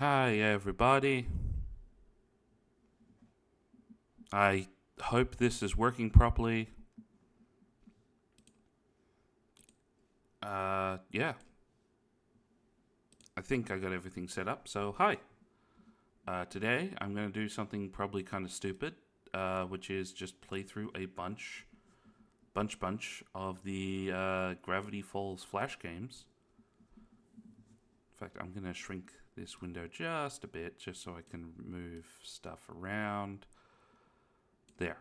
Hi, everybody. I hope this is working properly. Yeah. I think I got everything set up. So, hi. Today, I'm going to do something probably kind of stupid, which is just play through a bunch of the Gravity Falls Flash games. In fact, I'm going to shrink this window just a bit, just so I can move stuff around. There.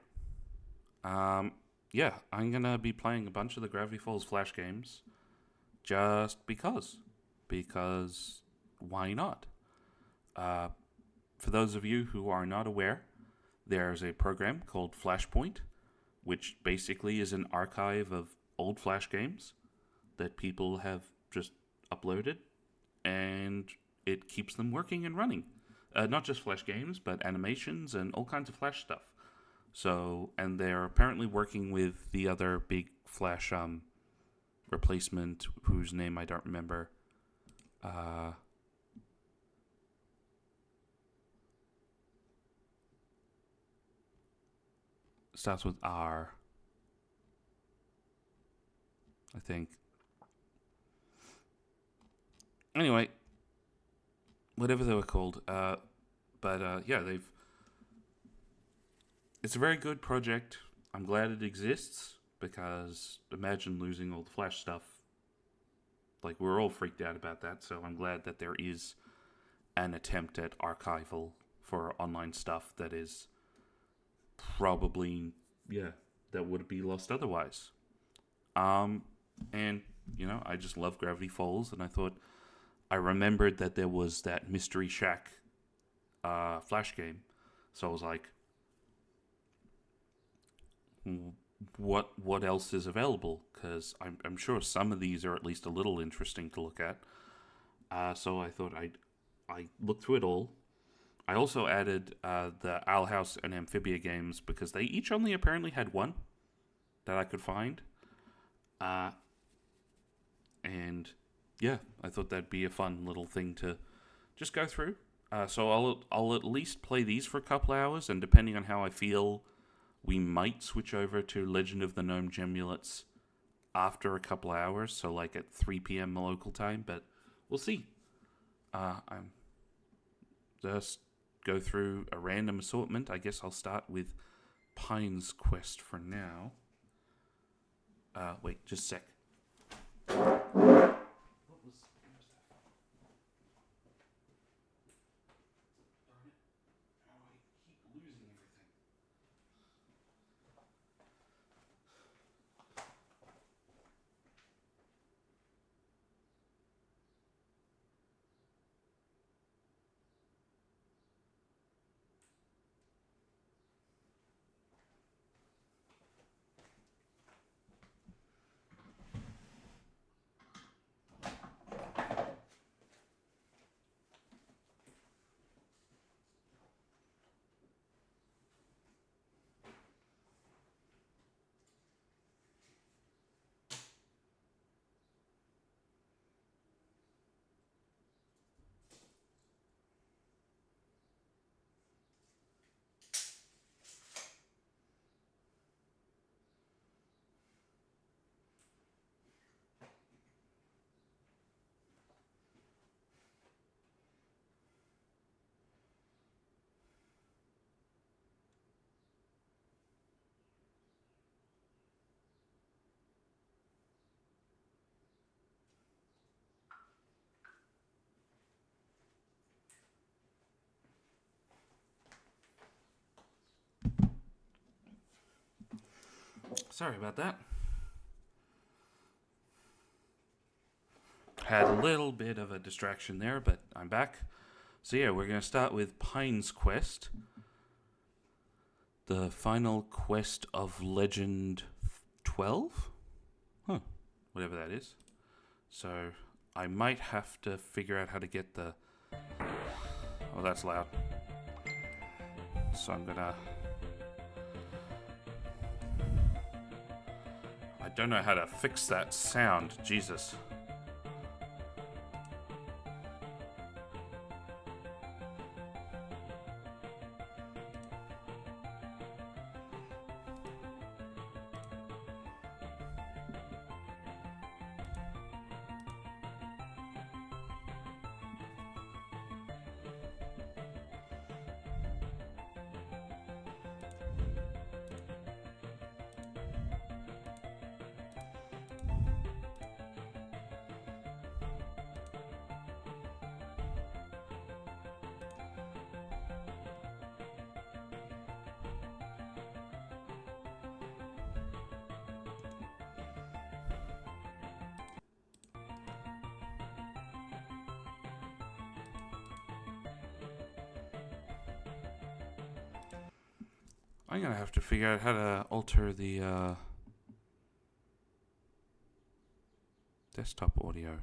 Yeah, I'm going to be playing a bunch of the Gravity Falls Flash games just because. Because why not? Uh, for those of you who are not aware, there's a program called Flashpoint, which basically is an archive of old Flash games that people have just uploaded, and it keeps them working and running. Not just Flash games, but animations and all kinds of Flash stuff. So, and they're apparently working with the other big Flash replacement, whose name I don't remember. Starts with R, I think. Anyway, whatever they were called. Yeah, they've. It's a very good project. I'm glad it exists because imagine losing all the Flash stuff. Like, we're all freaked out about that, so I'm glad that there is an attempt at archival for online stuff that is probably, that would be lost otherwise. And, I just love Gravity Falls, and I remembered that there was that Mystery Shack Flash game, so I was like, what else is available? Because I'm sure some of these are at least a little interesting to look at. So I thought I looked through it all. I also added the Owl House and Amphibia games because they each only apparently had one that I could find. And yeah, I thought that'd be a fun little thing to just go through. So I'll at least play these for a couple hours, and depending on how I feel, we might switch over to Legend of the Gnome Gemulets after a couple hours, so like at 3 p.m. local time, but we'll see. I'm just go through a random assortment. I guess I'll start with Pine's Quest for now. Wait, just a sec. Sorry about that. Had a little bit of a distraction there, but I'm back. So yeah, we're going to start with Pine's Quest. The final quest of Legend 12? Huh. Whatever that is. So I might have to figure out how to get the... Oh, that's loud. So I'm gonna... I don't know how to fix that sound. Jesus. I'm gonna have to figure out how to alter the desktop audio.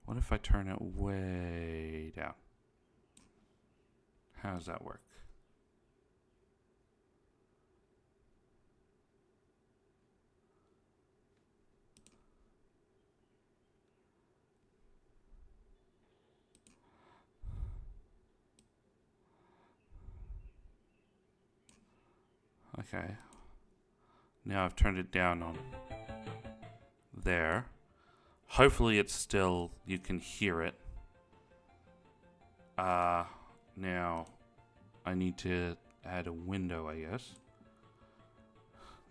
What if I turn it way down? How does that work? Okay. Now I've turned it down on there. Hopefully it's still, you can hear it. Now I need to add a window, I guess.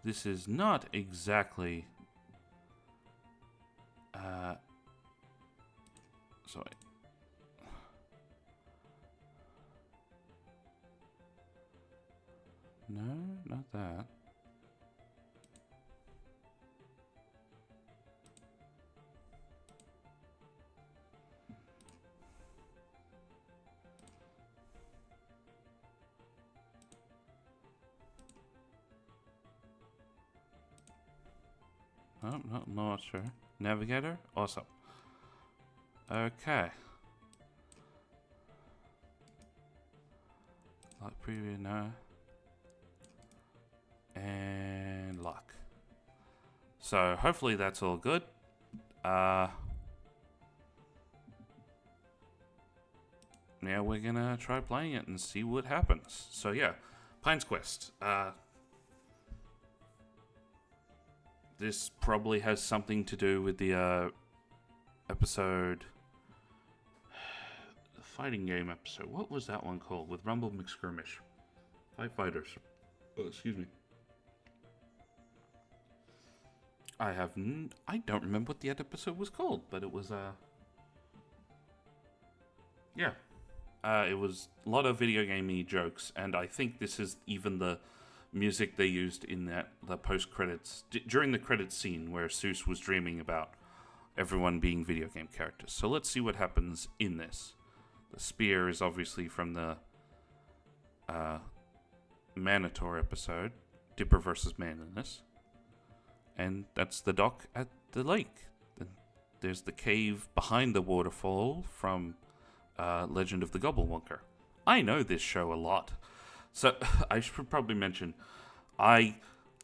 This is not exactly sorry. No, not that. Oh, no, not sure. Navigator? Awesome. Okay. Lock preview, no. And lock. So hopefully that's all good. Now we're gonna try playing it and see what happens. So yeah, Pine's Quest. This probably has something to do with the episode, the fighting game episode. What was that one called? With Rumble McSkirmish. Five Fighters. Oh, excuse me. I don't remember what the episode was called, but it was yeah. It was a lot of video gamey jokes, and I think this is even the music they used in the post credits during the credits scene where Seuss was dreaming about everyone being video game characters. So let's see what happens in this. The spear is obviously from the Manitor episode, Dipper versus Man in this, and that's the dock at the lake. There's the cave behind the waterfall from Legend of the Gobblewonker. I know this show a lot. So, I should probably mention, I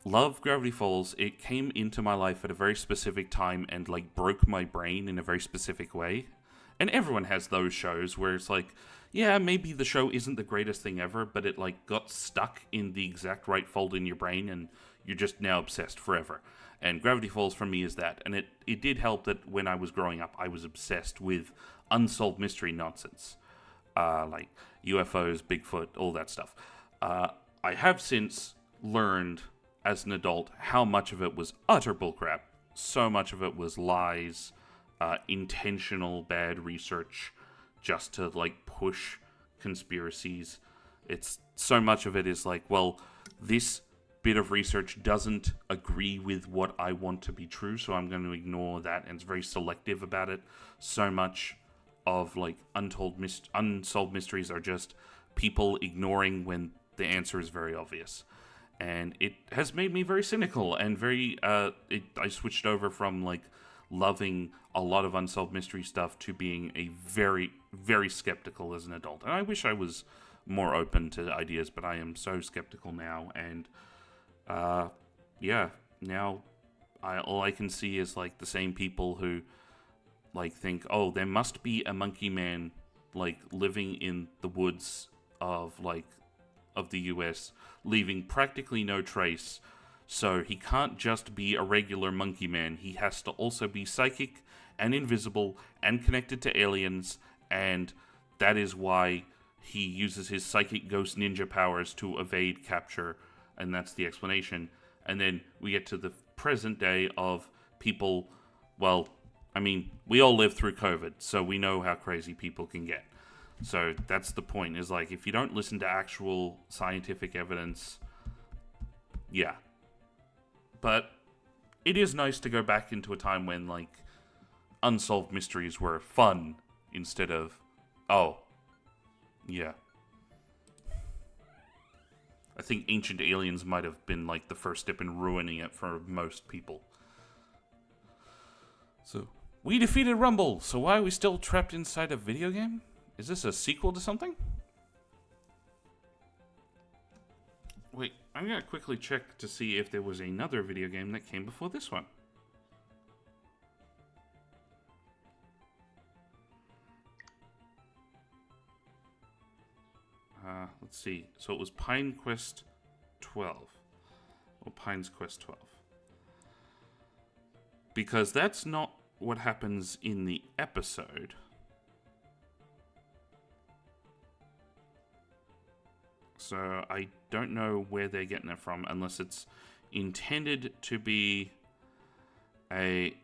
love Gravity Falls. It came into my life at a very specific time and, like, broke my brain in a very specific way. And everyone has those shows where it's like, yeah, maybe the show isn't the greatest thing ever, but it, like, got stuck in the exact right fold in your brain and you're just now obsessed forever. And Gravity Falls for me is that. And it did help that when I was growing up, I was obsessed with unsolved mystery nonsense. Like UFOs, Bigfoot, all that stuff. I have since learned as an adult how much of it was utter bullcrap. So much of it was lies, intentional bad research, just to like push conspiracies. It's so much of it is like, well, this bit of research doesn't agree with what I want to be true, so I'm going to ignore that, and it's very selective about it. So much of like unsolved mysteries are just people ignoring when the answer is very obvious, and it has made me very cynical and very I switched over from like loving a lot of unsolved mystery stuff to being a very, very skeptical as an adult. And I wish I was more open to ideas, but I am so skeptical now. And yeah, now all I can see is like the same people who like think, oh, there must be a monkey man like living in the woods of the US, leaving practically no trace. So he can't just be a regular monkey man. He has to also be psychic and invisible and connected to aliens, and that is why he uses his psychic ghost ninja powers to evade capture, and that's the explanation. And then we get to the present day of people, well, I mean, we all lived through COVID, so we know how crazy people can get. So that's the point, is like, if you don't listen to actual scientific evidence, yeah. But it is nice to go back into a time when, like, unsolved mysteries were fun instead of, oh, yeah. I think Ancient Aliens might have been like the first step in ruining it for most people. So, we defeated Rumble, so why are we still trapped inside a video game? Is this a sequel to something? Wait, I'm gonna quickly check to see if there was another video game that came before this one. Let's see. So it was Pine Quest 12. Or Pine's Quest 12. Because that's not what happens in the episode. So I don't know where they're getting it from, unless it's intended to be a...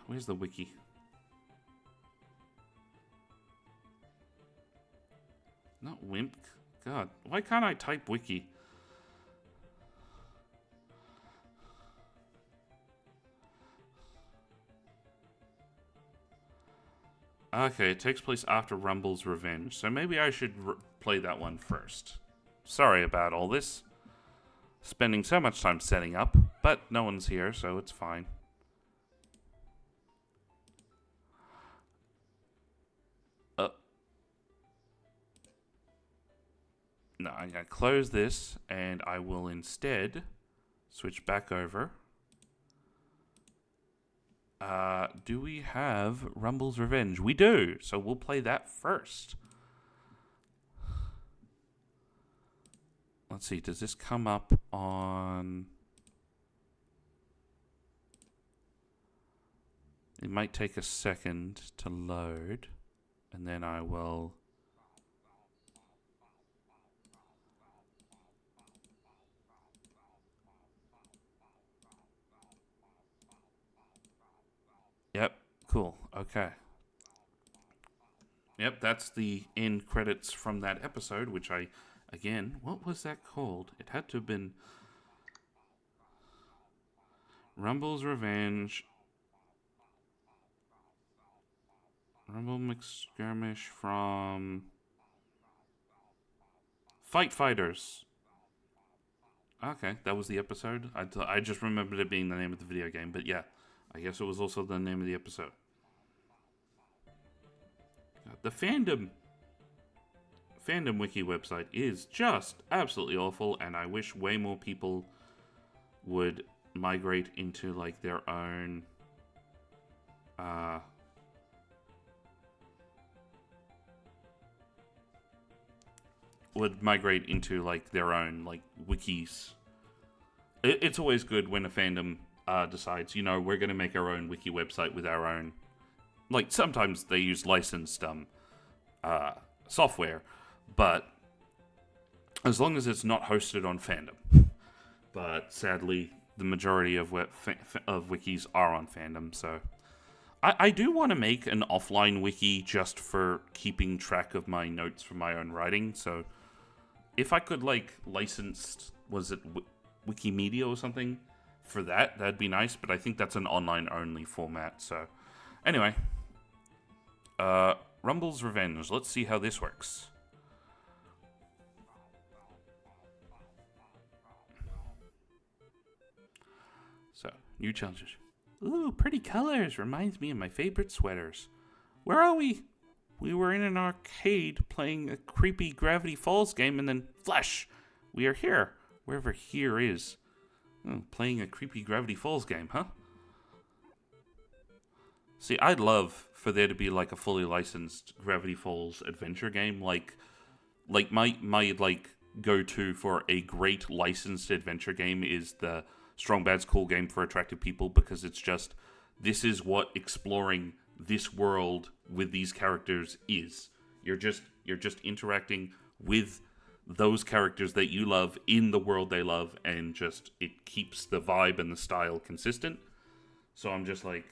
Where's the wiki? Not Wimp. God, why can't I type wiki? Okay, it takes place after Rumble's Revenge, so maybe I should play that one first. Sorry about all this. Spending so much time setting up, but no one's here, so it's fine. No, I'm going to close this, and I will instead switch back over. Do we have Rumble's Revenge? We do, so we'll play that first. Let's see, does this come up on... It might take a second to load, and then I will... Yep, cool, okay. Yep, that's the end credits from that episode, which I, again, what was that called? It had to have been Rumble's Revenge, Rumble McSkirmish from Fight Fighters. Okay, that was the episode. I just remembered it being the name of the video game, but yeah. I guess it was also the name of the episode. The fandom wiki website is just absolutely awful, and I wish way more people would migrate into like their own wikis. It's always good when a fandom decides, we're going to make our own wiki website with our own... Like, sometimes they use licensed software, but as long as it's not hosted on fandom. But sadly, the majority of wikis are on fandom, so... I do want to make an offline wiki just for keeping track of my notes for my own writing, so... If I could, license... Was it Wikimedia or something? For that'd be nice, but I think that's an online-only format, so... Anyway. Rumble's Revenge. Let's see how this works. So, new challenges. Ooh, pretty colors. Reminds me of my favorite sweaters. Where are we? We were in an arcade playing a creepy Gravity Falls game, and then flash! We are here. Wherever here is. Oh, playing a creepy Gravity Falls game, huh? See, I'd love for there to be like a fully licensed Gravity Falls adventure game, like my go-to for a great licensed adventure game is the Strong Bad's Cool Game for Attractive People, because it's just, this is what exploring this world with these characters is. You're just interacting with those characters that you love in the world they love, and just it keeps the vibe and the style consistent. So I'm just like,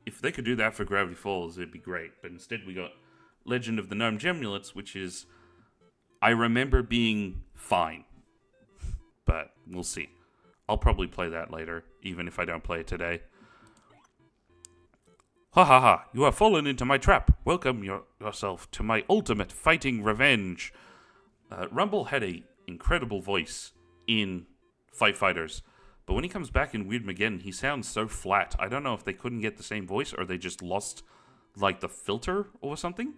if they could do that for Gravity Falls, it'd be great. But instead we got Legend of the Gnome Gemulets, which is, I remember being fine. But we'll see. I'll probably play that later, even if I don't play it today. Ha ha ha, you have fallen into my trap. Welcome yourself to my ultimate fighting revenge. Rumble had a incredible voice in Fight Fighters, but when he comes back in Weird Mageddon, he sounds so flat. I don't know if they couldn't get the same voice or they just lost, like, the filter or something.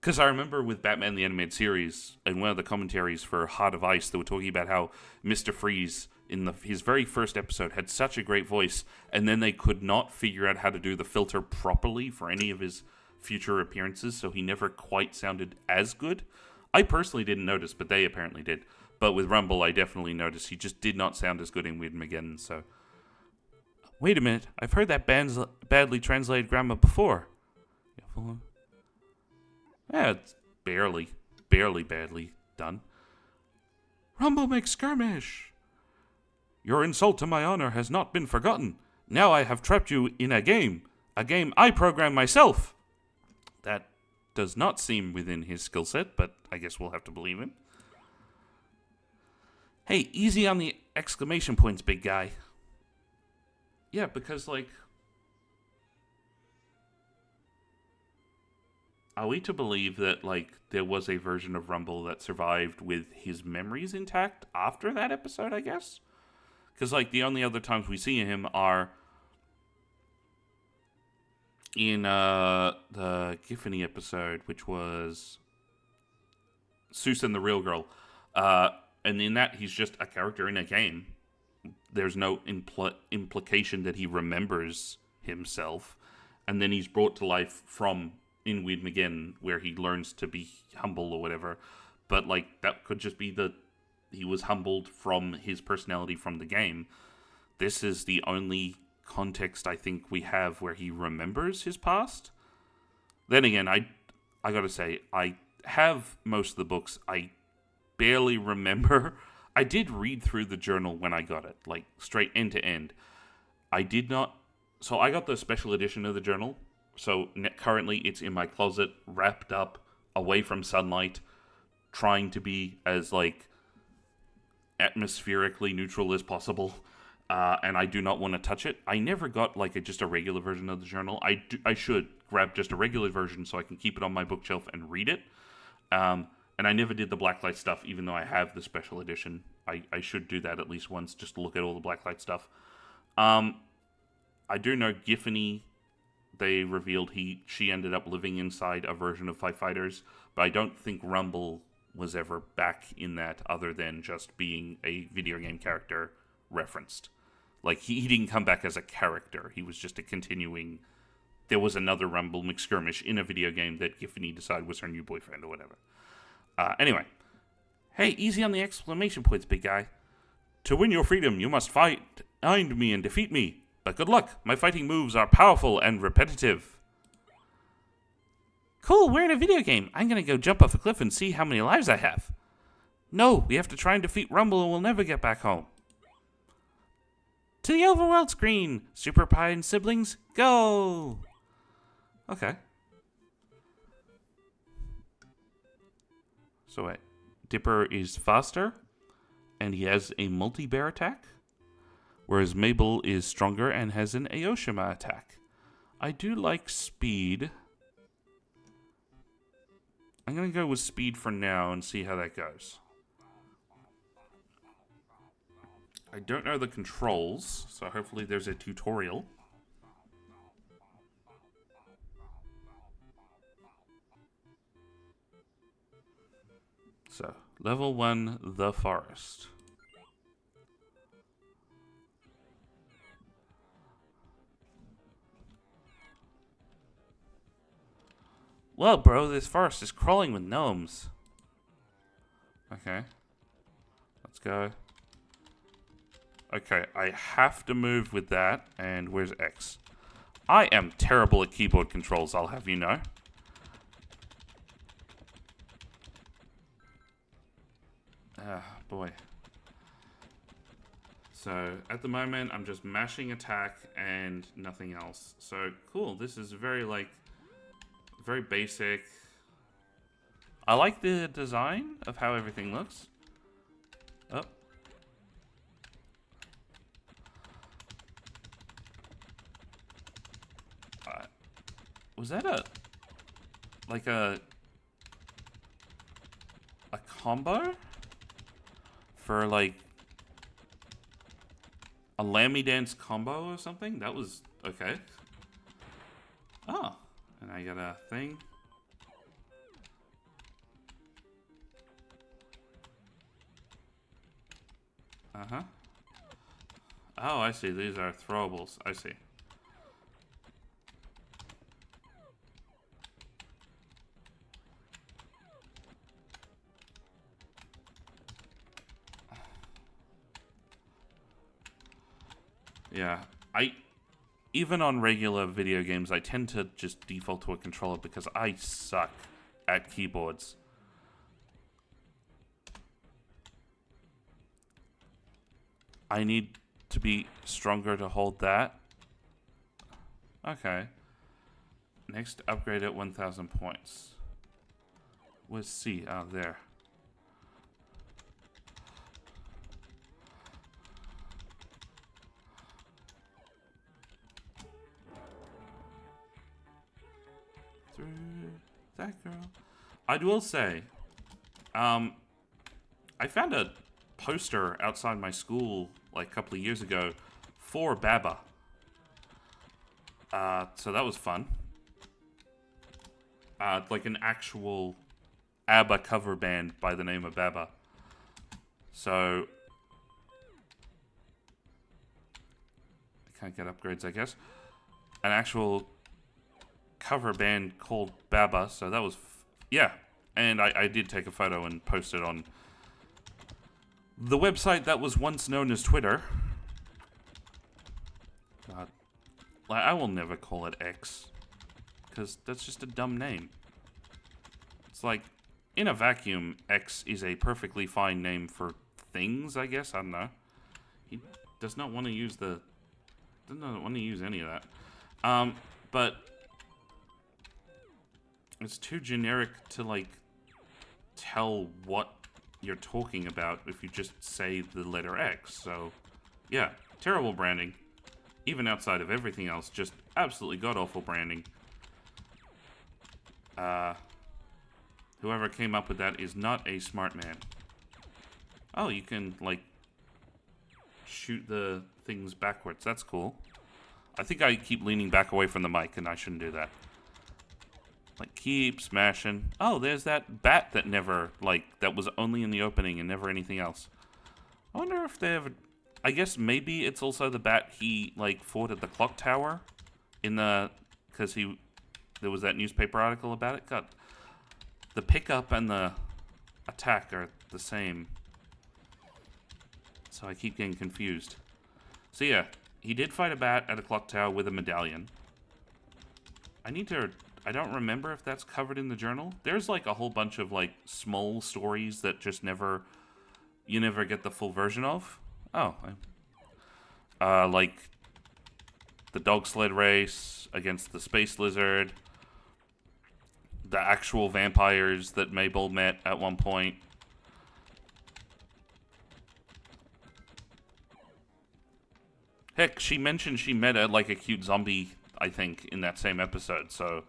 Because I remember with Batman the Animated Series, in one of the commentaries for Heart of Ice, they were talking about how Mr. Freeze, in his very first episode, had such a great voice, and then they could not figure out how to do the filter properly for any of his future appearances, so he never quite sounded as good. I personally didn't notice, but they apparently did. But with Rumble, I definitely noticed he just did not sound as good in Weird Mageddon, so... Wait a minute, I've heard that badly translated grammar before. Yeah, it's barely badly done. Rumble McSkirmish! Your insult to my honor has not been forgotten. Now I have trapped you in a game I programmed myself. That does not seem within his skill set, but I guess we'll have to believe him. Hey, easy on the exclamation points, big guy. Yeah, because, like... Are we to believe that, like, there was a version of Rumble that survived with his memories intact after that episode, I guess? Because, like, the only other times we see him are in the Giffany episode, which was Seuss and the Real Girl. And in that, he's just a character in a game. There's no implication that he remembers himself. And then he's brought to life from in Weird Mageddon, where he learns to be humble or whatever. But, like, that could just be he was humbled from his personality from the game. This is the only context I think we have where he remembers his past. Then again, I gotta say, I have most of the books. I barely remember. I did read through the journal when I got it, like, straight end to end. I did not... So I got the special edition of the journal. So currently it's in my closet, wrapped up, away from sunlight, trying to be as, like, atmospherically neutral as possible. And I do not want to touch it. I never got, like, just a regular version of the journal. I should grab just a regular version so I can keep it on my bookshelf and read it. And I never did the Blacklight stuff, even though I have the special edition. I should do that at least once, just to look at all the Blacklight stuff. I do know Giffany, they revealed she ended up living inside a version of Fight Fighters, but I don't think Rumble was ever back in that other than just being a video game character referenced. Like, he didn't come back as a character. He was just a continuing... There was another Rumble McSkirmish in a video game that Giffany decided was her new boyfriend or whatever. Anyway. Hey, easy on the exclamation points, big guy. To win your freedom, you must find me and defeat me. But good luck. My fighting moves are powerful and repetitive. Cool, we're in a video game. I'm gonna go jump off a cliff and see how many lives I have. No, we have to try and defeat Rumble and we'll never get back home. To the overworld screen. Super Pie and siblings, go! Okay. So wait. Dipper is faster, and he has a multi-bear attack, whereas Mabel is stronger and has an Aoshima attack. I do like speed. I'm going to go with speed for now and see how that goes. I don't know the controls, so hopefully there's a tutorial. So, level 1, the forest. Well, bro, this forest is crawling with gnomes. Okay. Let's go. Okay, I have to move with that. And where's X? I am terrible at keyboard controls, I'll have you know. Ah, boy. So, at the moment, I'm just mashing attack and nothing else. So, cool. This is very, like, very basic. I like the design of how everything looks. Oh. Alright. Was that like a combo for like a Lammy Dance combo or something? That was okay. Oh, and I got a thing. Uh-huh. Oh, I see. These are throwables. I see. Yeah. Even on regular video games, I tend to just default to a controller because I suck at keyboards. I need to be stronger to hold that. Okay. Next, upgrade at 1,000 points. Where's C? Oh, there. Through that girl. I will say, I found a poster outside my school like a couple of years ago for Baba. So that was fun. Like an actual ABBA cover band by the name of Baba. So I can't get upgrades, I guess. An actual cover band called Baba. So that was, yeah. And I did take a photo and post it on the website that was once known as Twitter. God. Like, I will never call it X. Because that's just a dumb name. It's like, in a vacuum, X is a perfectly fine name for things, I guess. I don't know. He does not want to use the... does not want to use any of that. But... it's too generic to, like, tell what you're talking about if you just say the letter X. So, yeah. Terrible branding. Even outside of everything else, just absolutely god-awful branding. Whoever came up with that is not a smart man. Oh, you can, like, shoot the things backwards. That's cool. I think I keep leaning back away from the mic, and I shouldn't do that. Like, keep smashing. Oh, there's that bat that never, like, that was only in the opening and never anything else. I wonder if they ever... I guess maybe it's also the bat he, like, fought at the clock tower in the... because there was that newspaper article about it. God, the pickup and the attack are the same. So I keep getting confused. So yeah, he did fight a bat at a clock tower with a medallion. I don't remember if that's covered in the journal. There's like a whole bunch of like small stories that just you never get the full version of. Oh. Like the dog sled race against the space lizard. The actual vampires that Mabel met at one point. Heck, she mentioned she met like a cute zombie, I think, in that same episode, so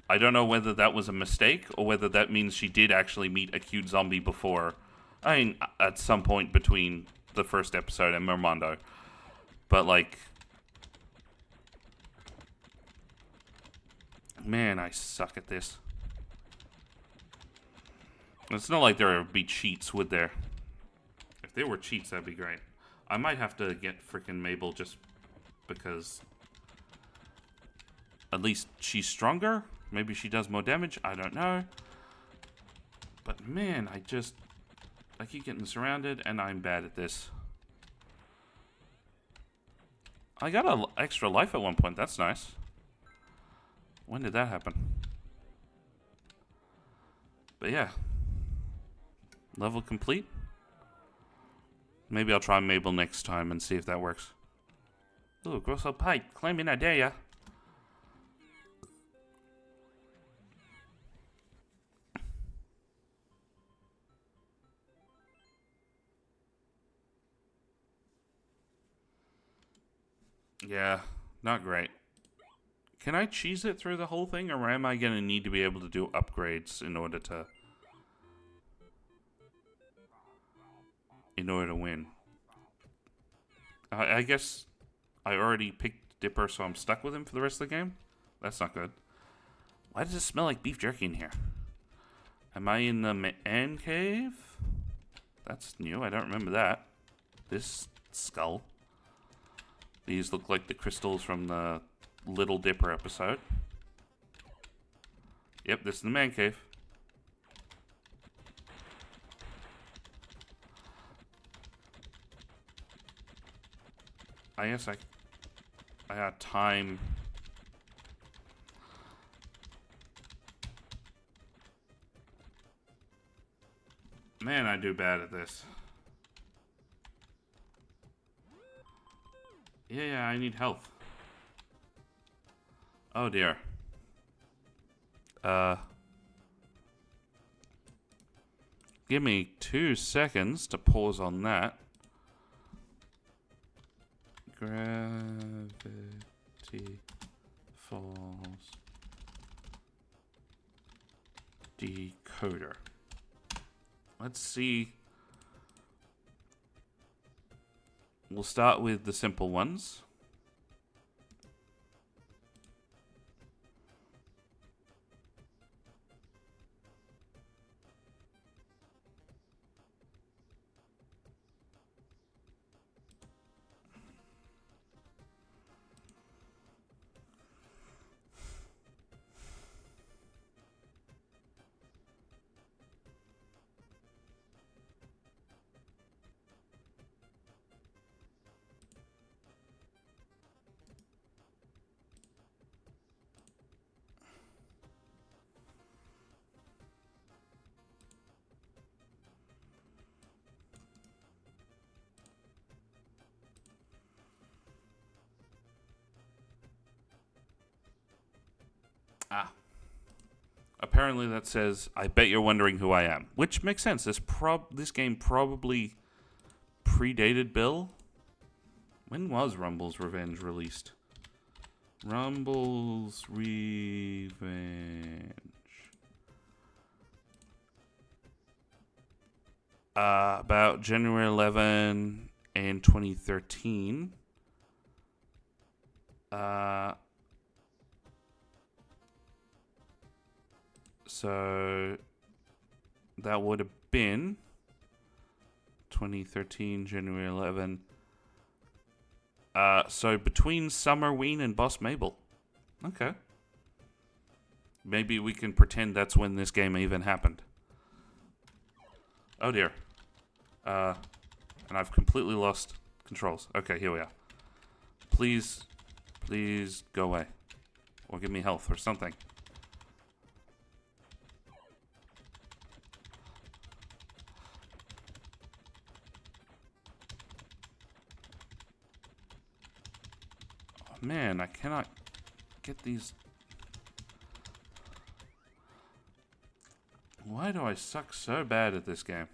I don't know whether that was a mistake or whether that means she did actually meet a cute zombie before. I mean, at some point between the first episode and Mermando. But, like... man, I suck at this. It's not like there would be cheats, would there? If there were cheats, that'd be great. I might have to get frickin' Mabel just because... at least she's stronger? Maybe she does more damage? I don't know. But man, I keep getting surrounded and I'm bad at this. I got an extra life at one point. That's nice. When did that happen? But yeah. Level complete. Maybe I'll try Mabel next time and see if that works. Ooh, gross old pipe. Claiming I dare ya. Yeah, not great. Can I cheese it through the whole thing, or am I going to need to be able to do upgrades in order to win? I guess I already picked Dipper, so I'm stuck with him for the rest of the game? That's not good. Why does it smell like beef jerky in here? Am I in the man cave? That's new. I don't remember that. This skull. These look like the crystals from the Little Dipper episode. Yep, this is the man cave. I guess I got time. Man, I do bad at this. Yeah, I need health. Oh dear. Give me 2 seconds to pause on that. Gravity Falls decoder. Let's see. We'll start with the simple ones. Ah. Apparently that says, I bet you're wondering who I am. Which makes sense. This game probably predated Bill. When was Rumble's Revenge released? Rumble's Revenge. About January 11 in 2013. So that would have been 2013, January 11. So between Summerween and Boss Mabel. Okay. Maybe we can pretend that's when this game even happened. Oh dear. And I've completely lost controls. Okay, here we are. Please go away. Or give me health or something. Oh man, I cannot get these. Why do I suck so bad at this game?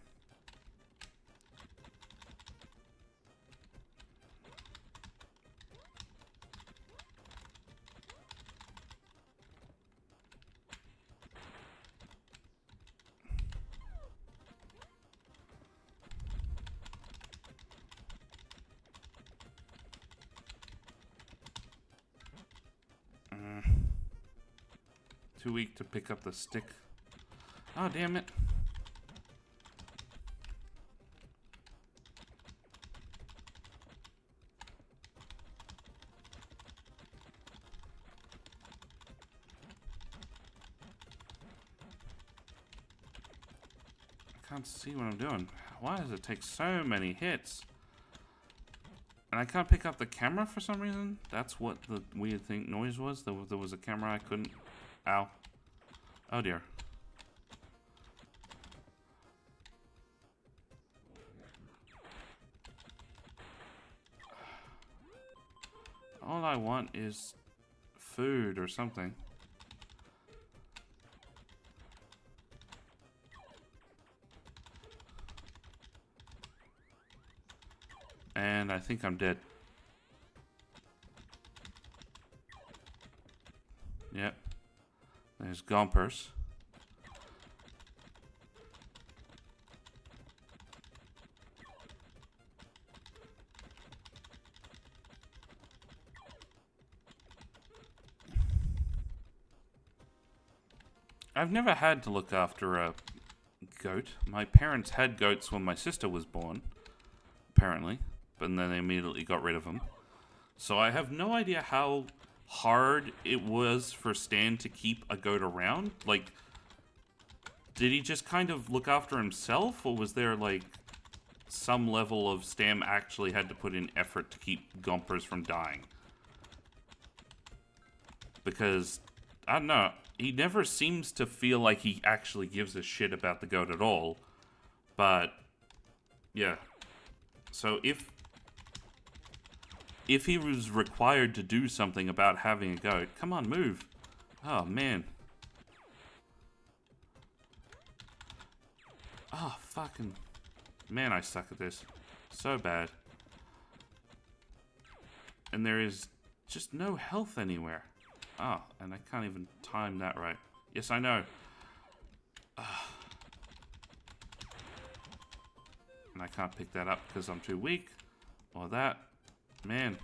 Too weak to pick up the stick. Oh, damn it. I can't see what I'm doing. Why does it take so many hits? And I can't pick up the camera for some reason? That's what the weird thing noise was? There was a camera I couldn't... Ow. Oh dear. All I want is food or something. And I think I'm dead. Yep. There's Gompers. I've never had to look after a goat. My parents had goats when my sister was born, apparently, but then they immediately got rid of them. So I have no idea how hard it was for Stan to keep a goat around. Like, did he just kind of look after himself, or was there, like, some level of Stan actually had to put in effort to keep Gompers from dying? Because, I don't know, he never seems to feel like he actually gives a shit about the goat at all. But, yeah. So if he was required to do something about having a goat, come on, move. Oh, man. Oh, fucking... Man, I suck at this. So bad. And there is just no health anywhere. Oh, and I can't even time that right. Yes, I know. And I can't pick that up because I'm too weak. Or that. Man.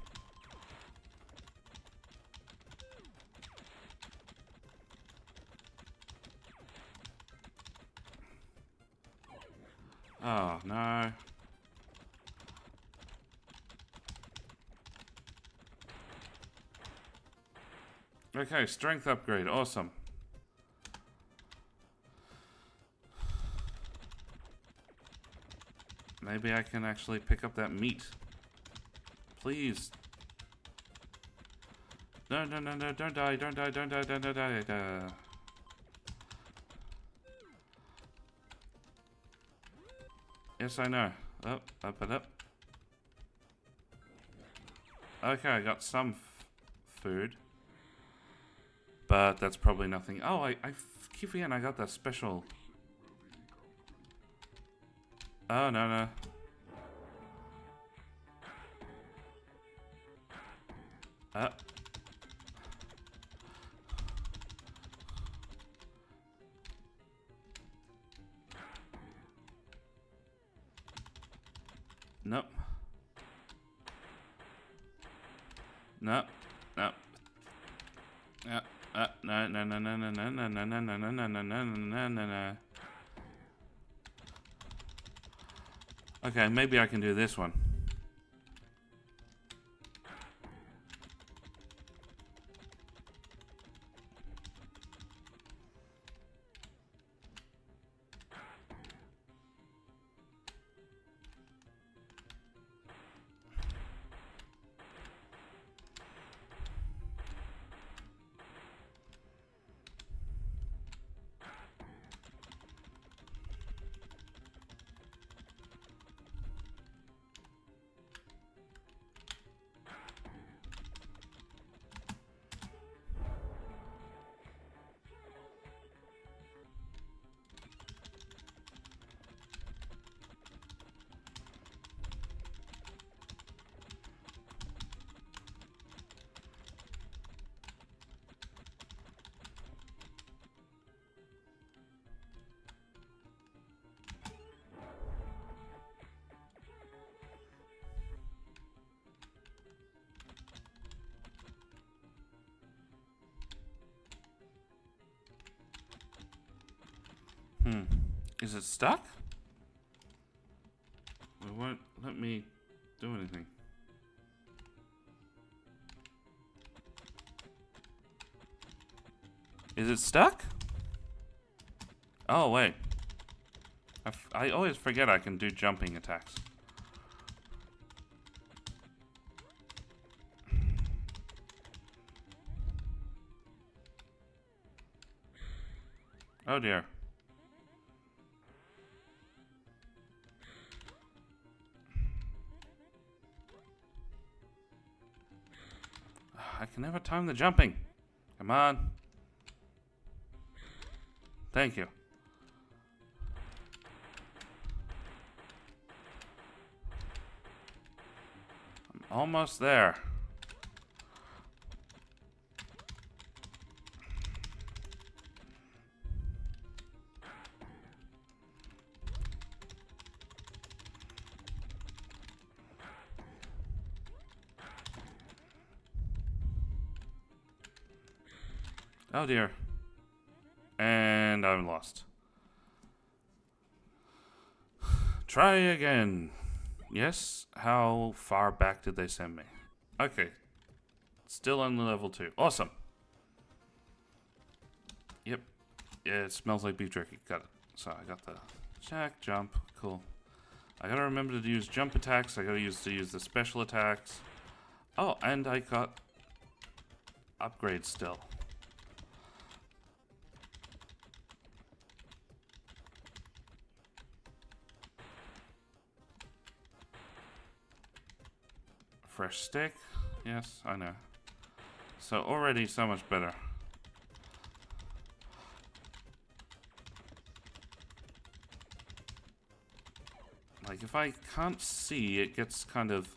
Oh, no. Okay, strength upgrade. Awesome. Maybe I can actually pick up that meat. Please. No, no, no, no. Don't die. Don't die. Don't die. Don't die. Don't die. Yes, I know. Oh, up and up. Okay, I got some food. But that's probably nothing. Oh, I keep forgetting I got that special. Oh, no, no. Nope. Nope. Nope. Yeah. No, no, no, no, no, no, no, no, no, no, no, no, no, no, no, no. Okay, maybe I can do this one. Is it stuck? It won't let me do anything. Is it stuck? Oh, wait. I always forget I can do jumping attacks. Oh, dear. I can never time the jumping. Come on. Thank you. I'm almost there. Oh dear. And I'm lost. Try again. Yes? How far back did they send me? Okay. Still on the level 2. Awesome. Yep. Yeah, it smells like beef jerky. Got it. So I got the jack, jump. Cool. I gotta remember to use jump attacks. I gotta use the special attacks. Oh, and I got upgrades still. Fresh stick. Yes, I know. So already so much better. Like, if I can't see, it gets kind of...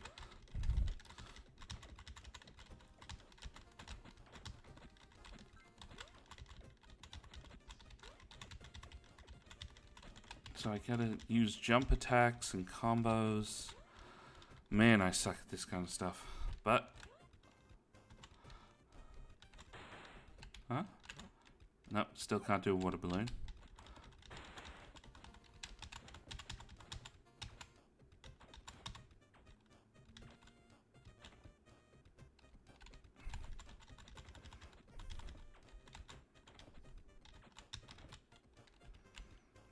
So I gotta use jump attacks and combos. Man, I suck at this kind of stuff. But... Huh? Nope, still can't do a water balloon.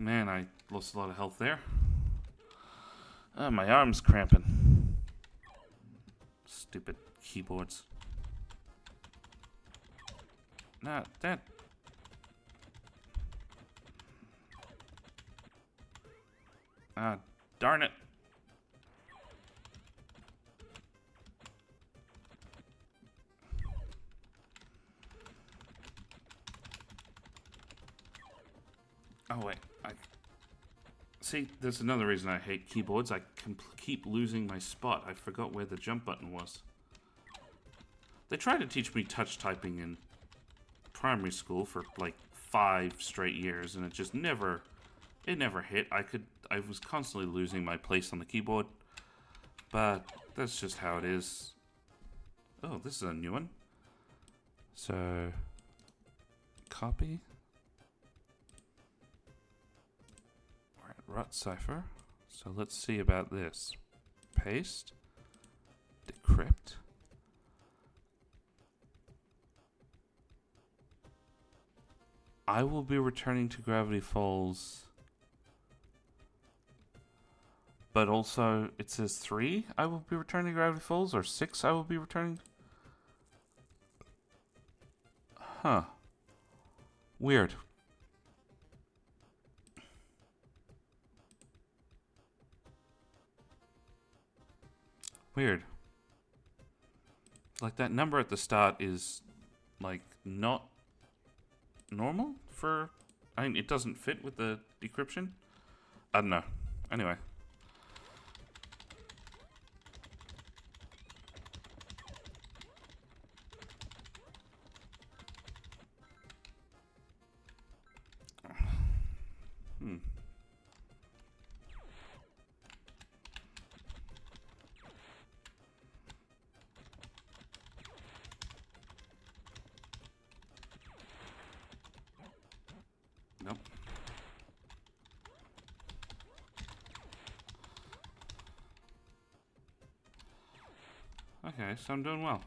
Man, I lost a lot of health there. My arm's cramping. Stupid keyboards. Nah, that... Ah, darn it. Oh, wait. See, there's another reason I hate keyboards. I keep losing my spot. I forgot where the jump button was. They tried to teach me touch typing in primary school for like 5 straight years, and it just never hit. I was constantly losing my place on the keyboard, but that's just how it is. Oh, this is a new one. So, copy. We're at Rut Cipher. So let's see about this. Paste. Decrypt. I will be returning to Gravity Falls. But also, it says 3 I will be returning to Gravity Falls, or 6 I will be returning. Huh. Weird. Weird. Like, that number at the start is, like, not normal for... I mean, it doesn't fit with the decryption. I don't know. Anyway. Nope. Okay, so I'm doing well.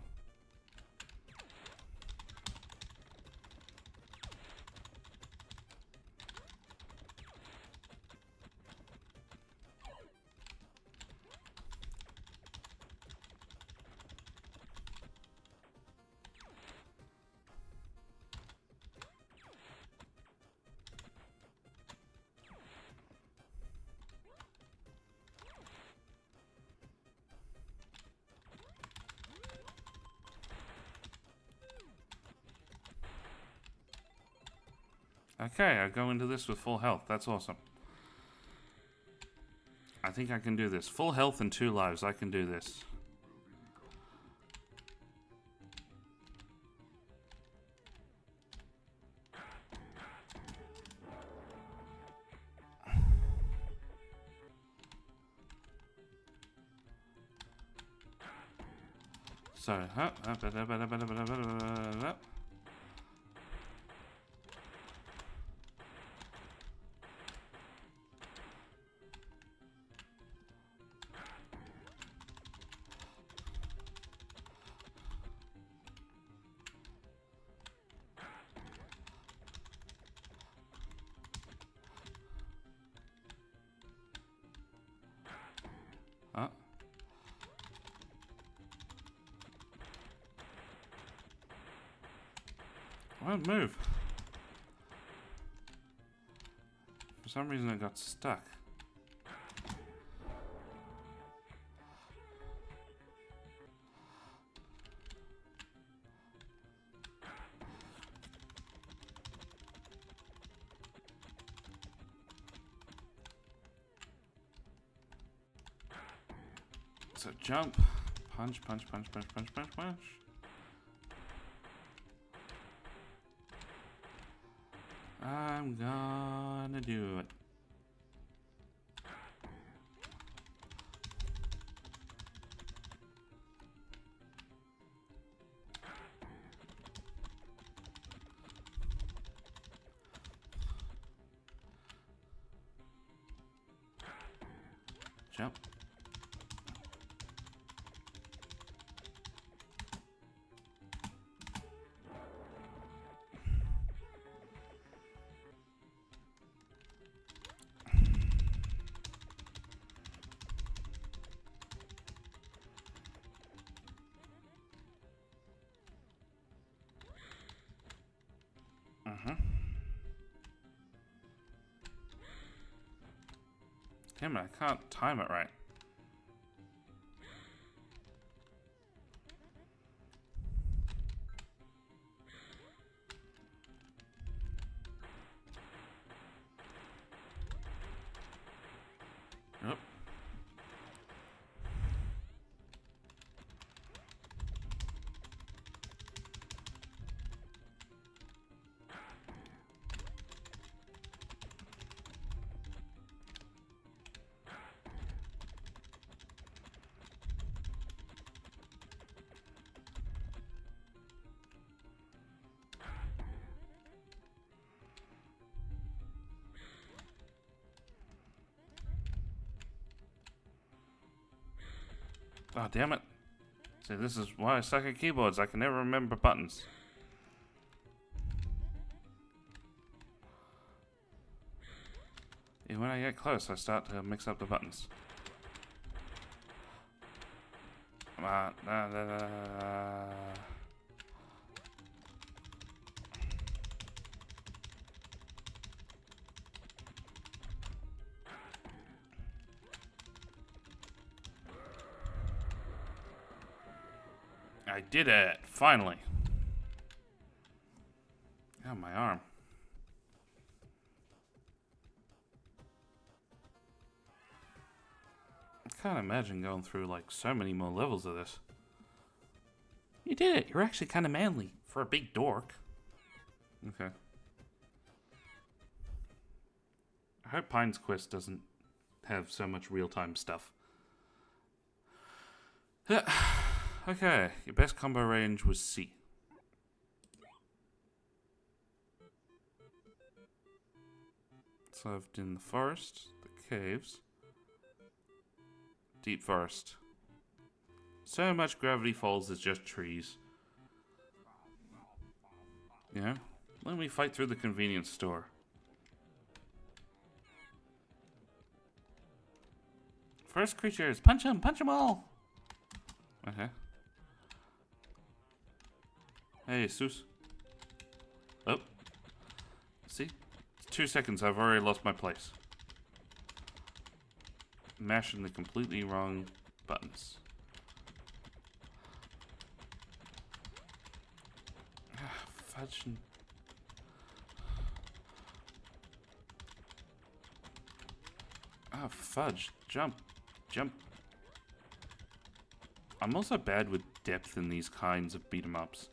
Okay, I go into this with full health. That's awesome. I think I can do this. Full health and 2 lives. I can do this. So, Won't move. For some reason it got stuck. So jump, punch, punch, punch, punch, punch, punch, punch. I'm gonna do it. Jump. Damn it, I can't time it right. Yep. Oh, damn it. See, this is why I suck at keyboards. I can never remember buttons. And when I get close, I start to mix up the buttons. Come on. I did it! Finally! Oh, my arm. I can't imagine going through, like, so many more levels of this. You did it! You're actually kind of manly for a big dork. Okay. I hope Pine's Quest doesn't have so much real-time stuff. Okay, your best combo range was C. So I've done the forest, the caves, deep forest. So much Gravity Falls is just trees. Yeah? Let me fight through the convenience store. First creatures, punch them all! Okay. Hey, Sus. Oh. See? 2 seconds, I've already lost my place. Mashing the completely wrong buttons. Fudge. Ah, fudge. Jump. Jump. I'm also bad with depth in these kinds of beat-em-ups.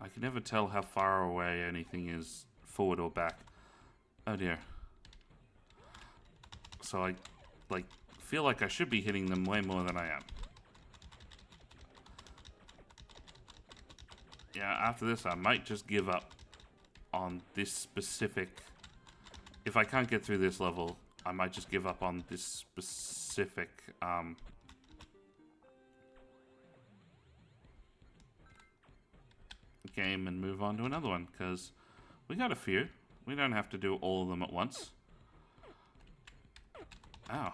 I can never tell how far away anything is, forward or back. Oh dear. So I, feel like I should be hitting them way more than I am. Yeah, after this I might just give up on this specific... If I can't get through this level, I might just give up on this specific, game and move on to another one, because we got a few. We don't have to do all of them at once. Ow.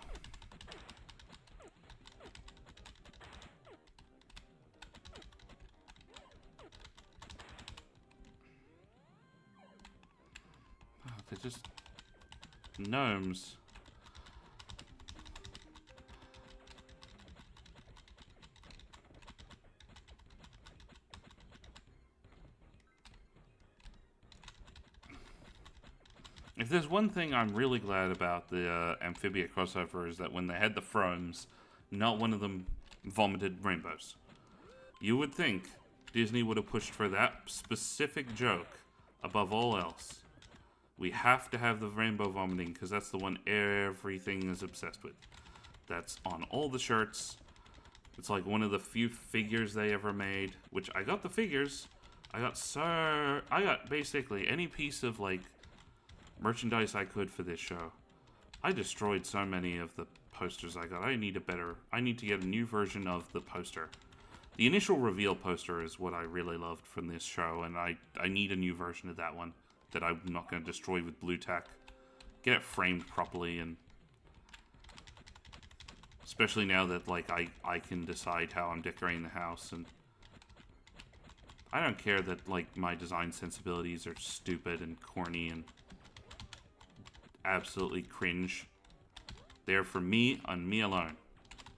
they're just gnomes. If there's one thing I'm really glad about the Amphibia crossover is that when they had the Fromes, not one of them vomited rainbows. You would think Disney would have pushed for that specific joke above all else. We have to have the rainbow vomiting because that's the one everything is obsessed with. That's on all the shirts. It's like one of the few figures they ever made, which I got the figures. I got basically any piece of like merchandise I could for this show. I destroyed so many of the posters I got. I need to get a new version of the poster. The initial reveal poster is what I really loved from this show, and I need a new version of that one that I'm not going to destroy with blue tack. Get it framed properly, and especially now that like I can decide how I'm decorating the house, and I don't care that like my design sensibilities are stupid and corny and absolutely cringe. They're for me and me alone.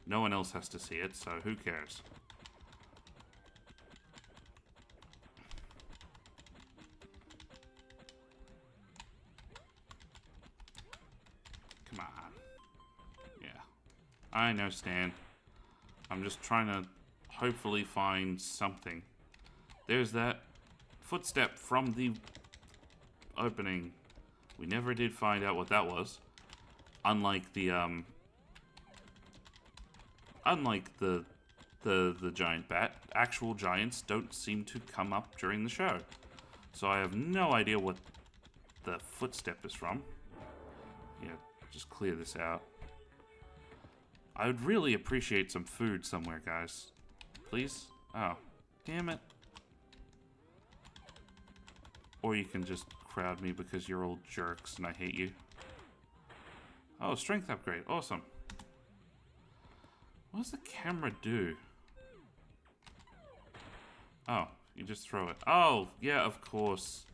No one else has to see it, so who cares? Come on. Yeah. I know, Stan. I'm just trying to hopefully find something. There's that footstep from the opening. We never did find out what that was. Unlike the giant bat, actual giants don't seem to come up during the show. So I have no idea what the footstep is from. Yeah, just clear this out. I would really appreciate some food somewhere, guys. Please? Oh, damn it. Or you can just crowd me because you're all jerks and I hate you. Oh, strength upgrade. Awesome. What does the camera do? Oh, you just throw it. Oh, yeah, of course.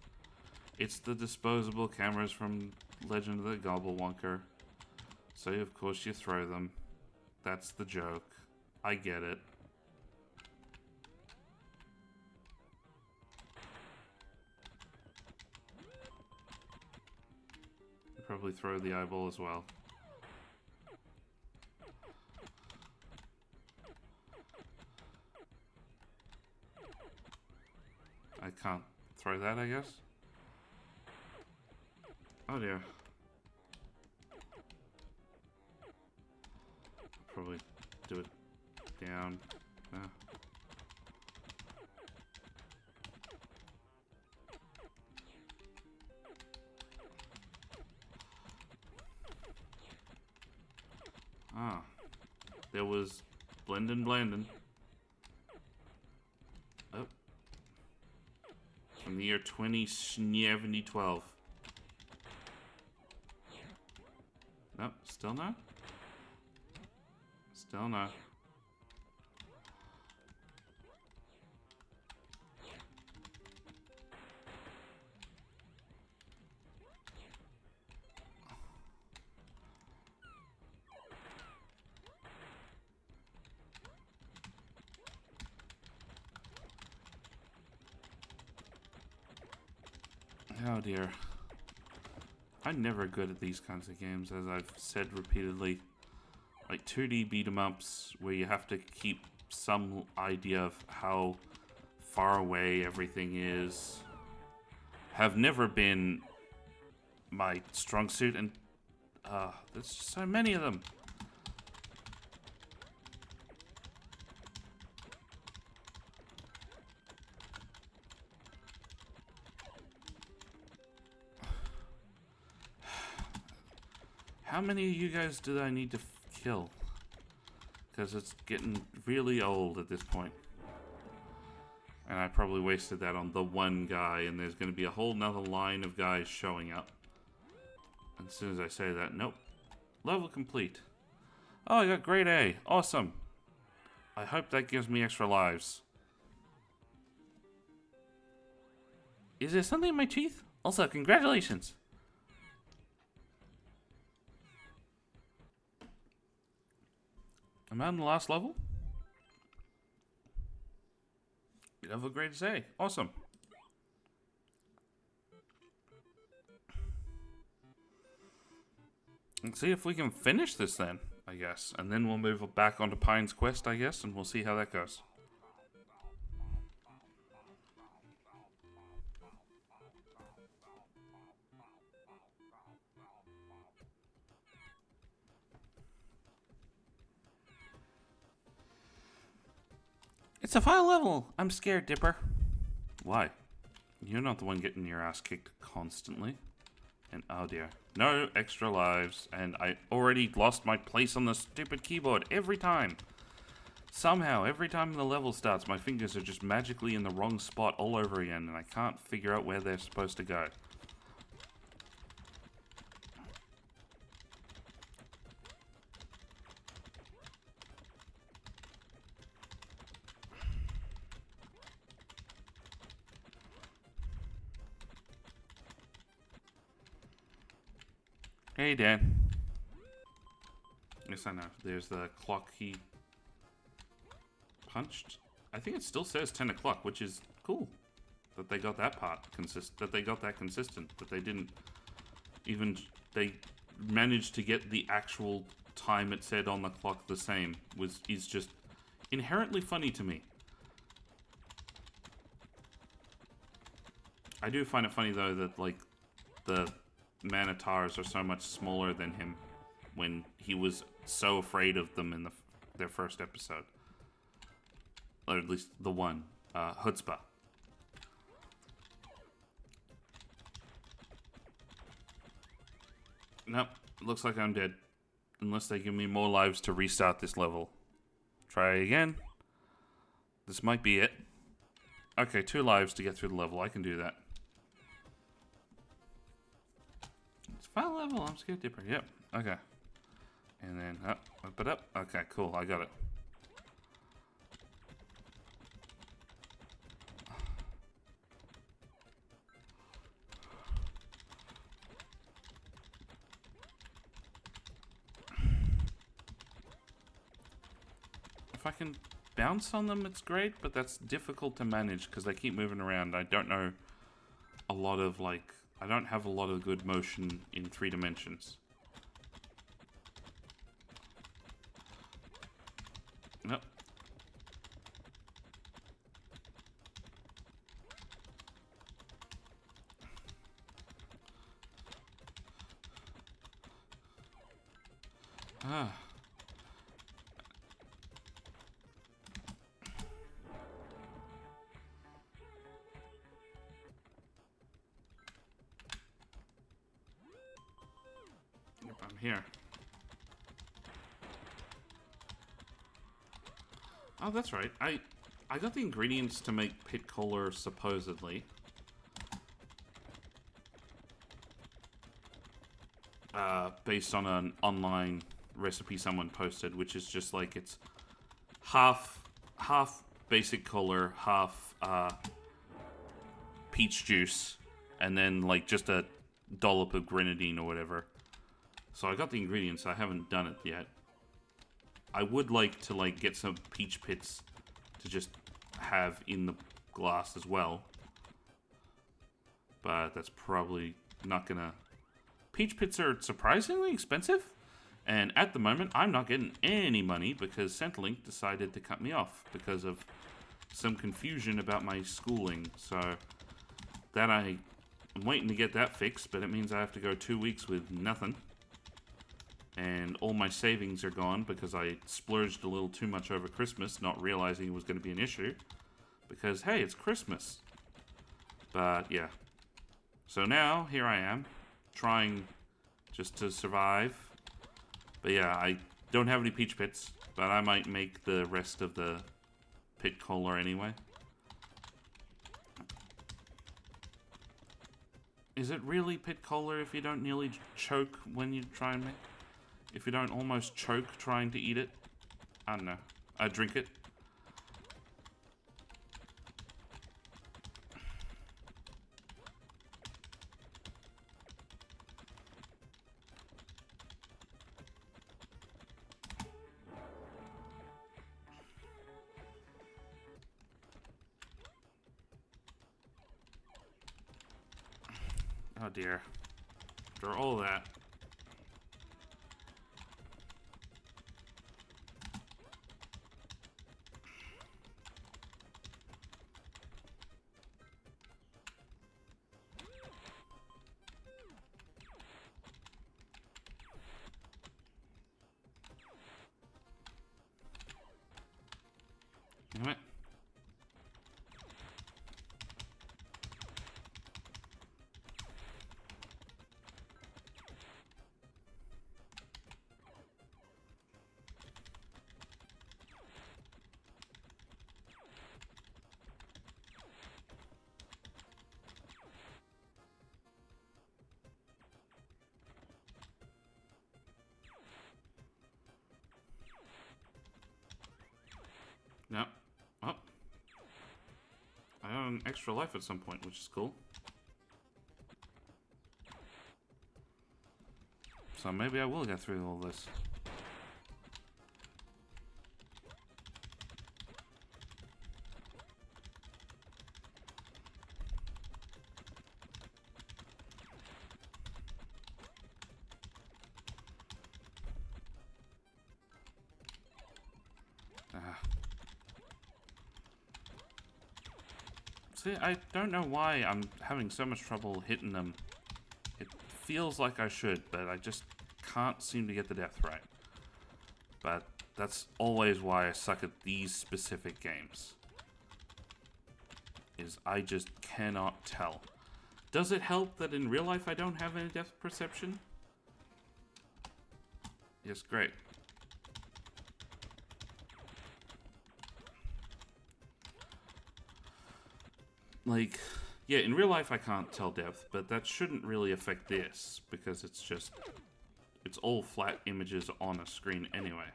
It's the disposable cameras from Legend of the Gobblewonker. So, of course, you throw them. That's the joke. I get it. Probably throw the eyeball as well. I can't throw that, I guess. Oh dear. Probably do it down. Ah, there was Blandon. Oh. From the year 2012. Nope, still no? Still no. Oh dear. I'm never good at these kinds of games, as I've said repeatedly. Like 2D beat-em-ups, where you have to keep some idea of how far away everything is, have never been my strong suit, and there's so many of them. How many of you guys do I need to kill? Because it's getting really old at this point. And I probably wasted that on the one guy, and there's going to be a whole nother line of guys showing up. And as soon as I say that, nope. Level complete. Oh, I got grade A. Awesome. I hope that gives me extra lives. Is there something in my teeth? Also, congratulations. I'm out in the last level. You have a great day. Awesome. Let's see if we can finish this then, I guess. And then we'll move back onto Pine's Quest, I guess, and we'll see how that goes. It's a final level. I'm scared, Dipper. Why? You're not the one getting your ass kicked constantly. And oh dear. No extra lives. And I already lost my place on the stupid keyboard every time. Somehow, every time the level starts, my fingers are just magically in the wrong spot all over again. And I can't figure out where they're supposed to go. Hey, Dan. Yes, I know. There's the clock he punched. I think it still says 10 o'clock, which is cool. That they got that part consistent. That they got that consistent. That they didn't even... They managed to get the actual time it said on the clock the same. Is just inherently funny to me. I do find it funny, though, that, like, the Manitars are so much smaller than him when he was so afraid of them in their first episode. Or at least the one, Chutzpah. Nope, looks like I'm dead. Unless they give me more lives to restart this level. Try again. This might be it. Okay, 2 lives to get through the level. I can do that. Final level, I'm scared Dipper. Yep, okay. And then up it up. Okay, cool, I got it. If I can bounce on them, it's great, but that's difficult to manage because they keep moving around. I don't know a lot of, like, I don't have a lot of good motion in 3 dimensions. Nope. Ah. Yep, I'm here. Oh, that's right. I got the ingredients to make pit cola, supposedly. Based on an online recipe someone posted, which is just like it's half basic cola, half peach juice, and then like just a dollop of grenadine or whatever. So I got the ingredients. I haven't done it yet. I would like to like get some peach pits to just have in the glass as well, but that's probably not gonna. Peach pits are surprisingly expensive, and at the moment I'm not getting any money because Centrelink decided to cut me off because of some confusion about my schooling. So that I'm waiting to get that fixed, but it means I have to go 2 weeks with nothing. And all my savings are gone because I splurged a little too much over Christmas, not realizing it was going to be an issue. Because, hey, it's Christmas. But, yeah. So now, here I am, trying just to survive. But yeah, I don't have any peach pits, but I might make the rest of the pit cola anyway. Is it really pit cola if you don't nearly choke when you try and make... If you don't almost choke trying to eat it? I don't know. I drink it. Oh dear. After all that. Damn it. No. Oh. I have an extra life at some point, which is cool. So maybe I will get through all this. See, I don't know why I'm having so much trouble hitting them. It feels like I should, but I just can't seem to get the depth right. But that's always why I suck at these specific games. Is I just cannot tell. Does it help that in real life I don't have any depth perception? Yes, great. Like, yeah, in real life I can't tell depth, but that shouldn't really affect this, because it's just, it's all flat images on a screen anyway.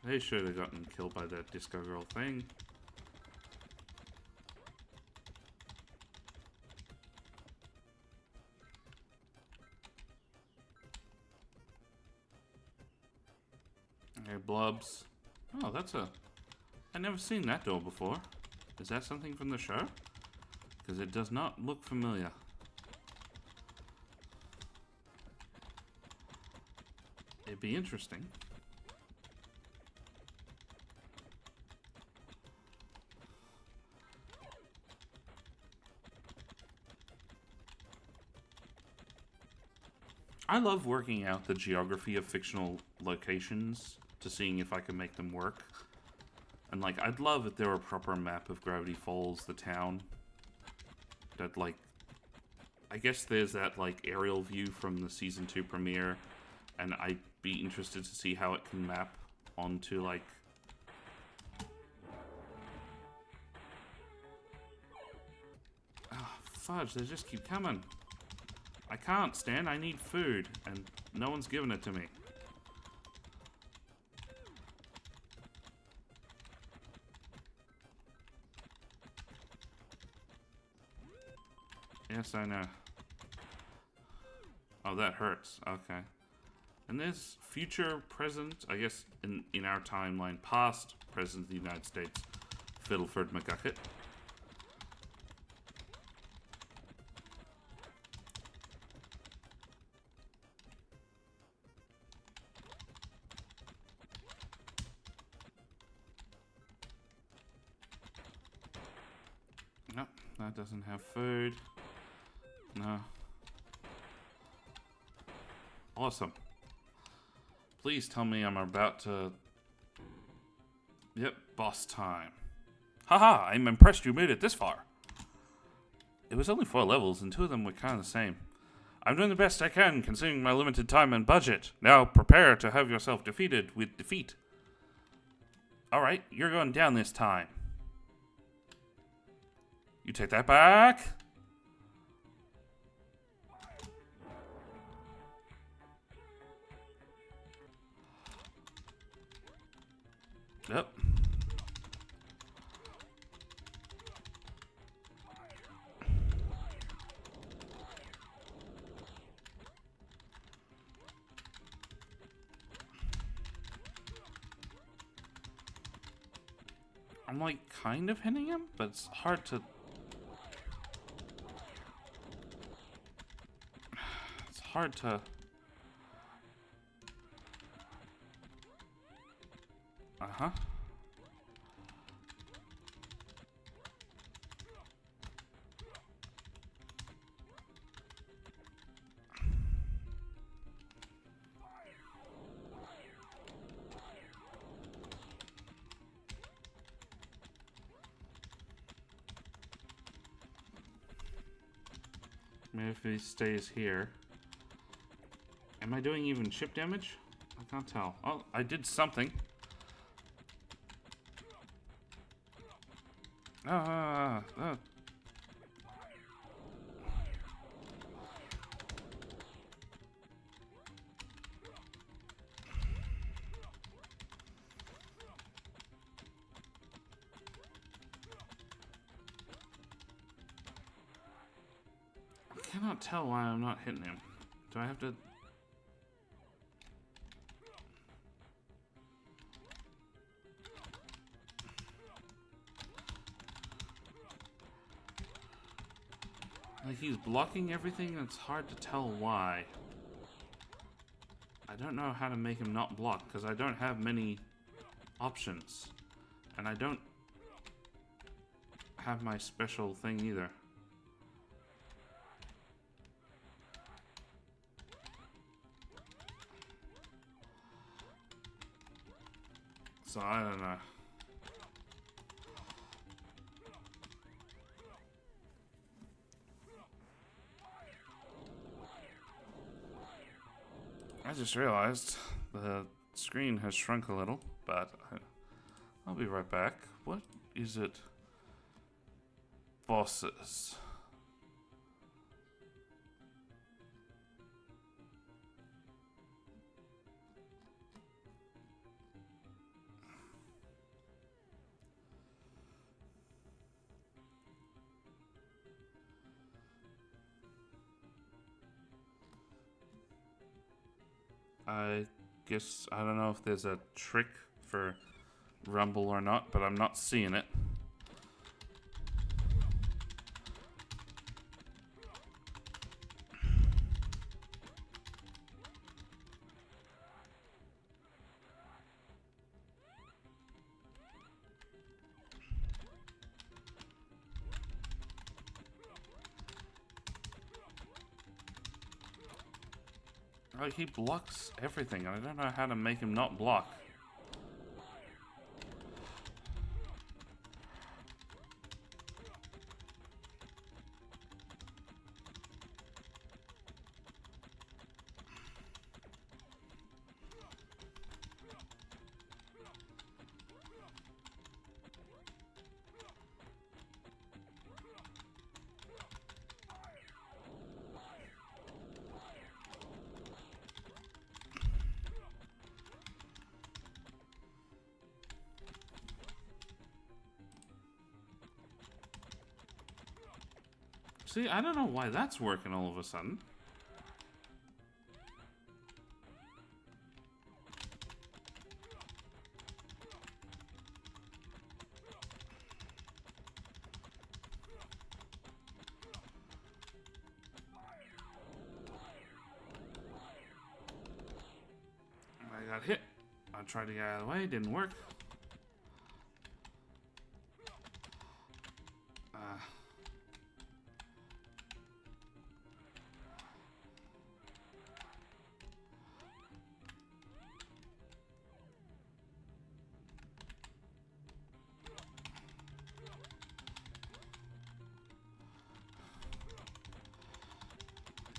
They should have gotten killed by that disco girl thing. Okay, blobs. Oh, that's a... I've never seen that door before. Is that something from the show? Because it does not look familiar. It'd be interesting. I love working out the geography of fictional locations to seeing if I can make them work. And, like, I'd love if there were a proper map of Gravity Falls, the town. That, like... I guess there's that, like, aerial view from the Season 2 premiere. And I'd be interested to see how it can map onto, like... Oh, fudge, they just keep coming. I can't, Stan. I need food, and no one's giving it to me. Yes, I know. Oh, that hurts. Okay. And there's future, present, I guess in our timeline, past President of the United States, Fiddleford McGucket. Nope, that doesn't have food. No. Awesome. Please tell me I'm about to... Yep, boss time. Haha, I'm impressed you made it this far. It was only 4 levels, and 2 of them were kind of the same. I'm doing the best I can, considering my limited time and budget. Now prepare to have yourself defeated with defeat. Alright, you're going down this time. You take that back. Yep. I'm like kind of hitting him, but it's hard to... It's hard to... Uh-huh. Maybe if he stays here. Am I doing even chip damage? I can't tell. Oh, I did something. I cannot tell why I'm not hitting him. Do I have to... Like, he's blocking everything, and it's hard to tell why. I don't know how to make him not block, because I don't have many options. And I don't have my special thing either. So I don't know. I just realized the screen has shrunk a little, but I'll be right back. What is it? Bosses. I guess, I don't know if there's a trick for Rumble or not, but I'm not seeing it. Like, he blocks everything, and I don't know how to make him not block. See, I don't know why that's working all of a sudden. I got hit. I tried to get out of the way, didn't work.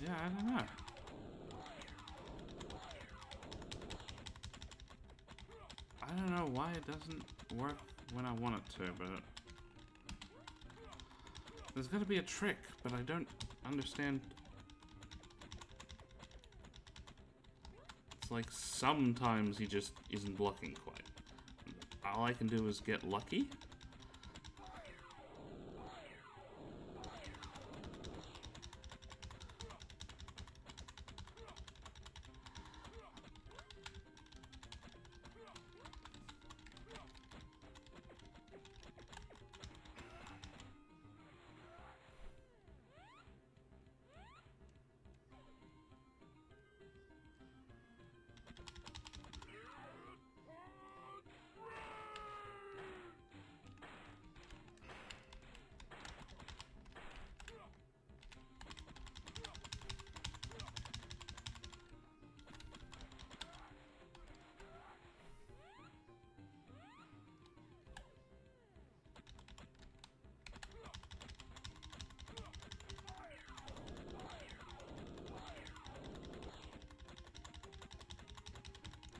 Yeah, I don't know. I don't know why it doesn't work when I want it to, but there's got to be a trick, but I don't understand. It's like sometimes he just isn't blocking quite. all I can do is get lucky.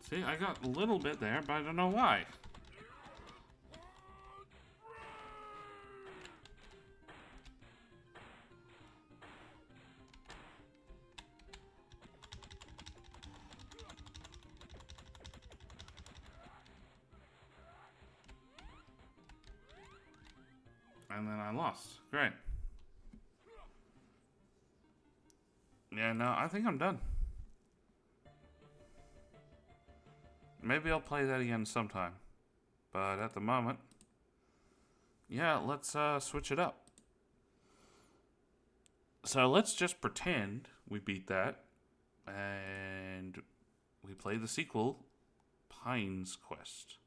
See, I got a little bit there, but I don't know why. And then I lost. Great. Yeah, no, I think I'm done. Maybe I'll play that again sometime. But at the moment, yeah, let's switch it up. So let's just pretend we beat that. And we play the sequel, Pine's Quest.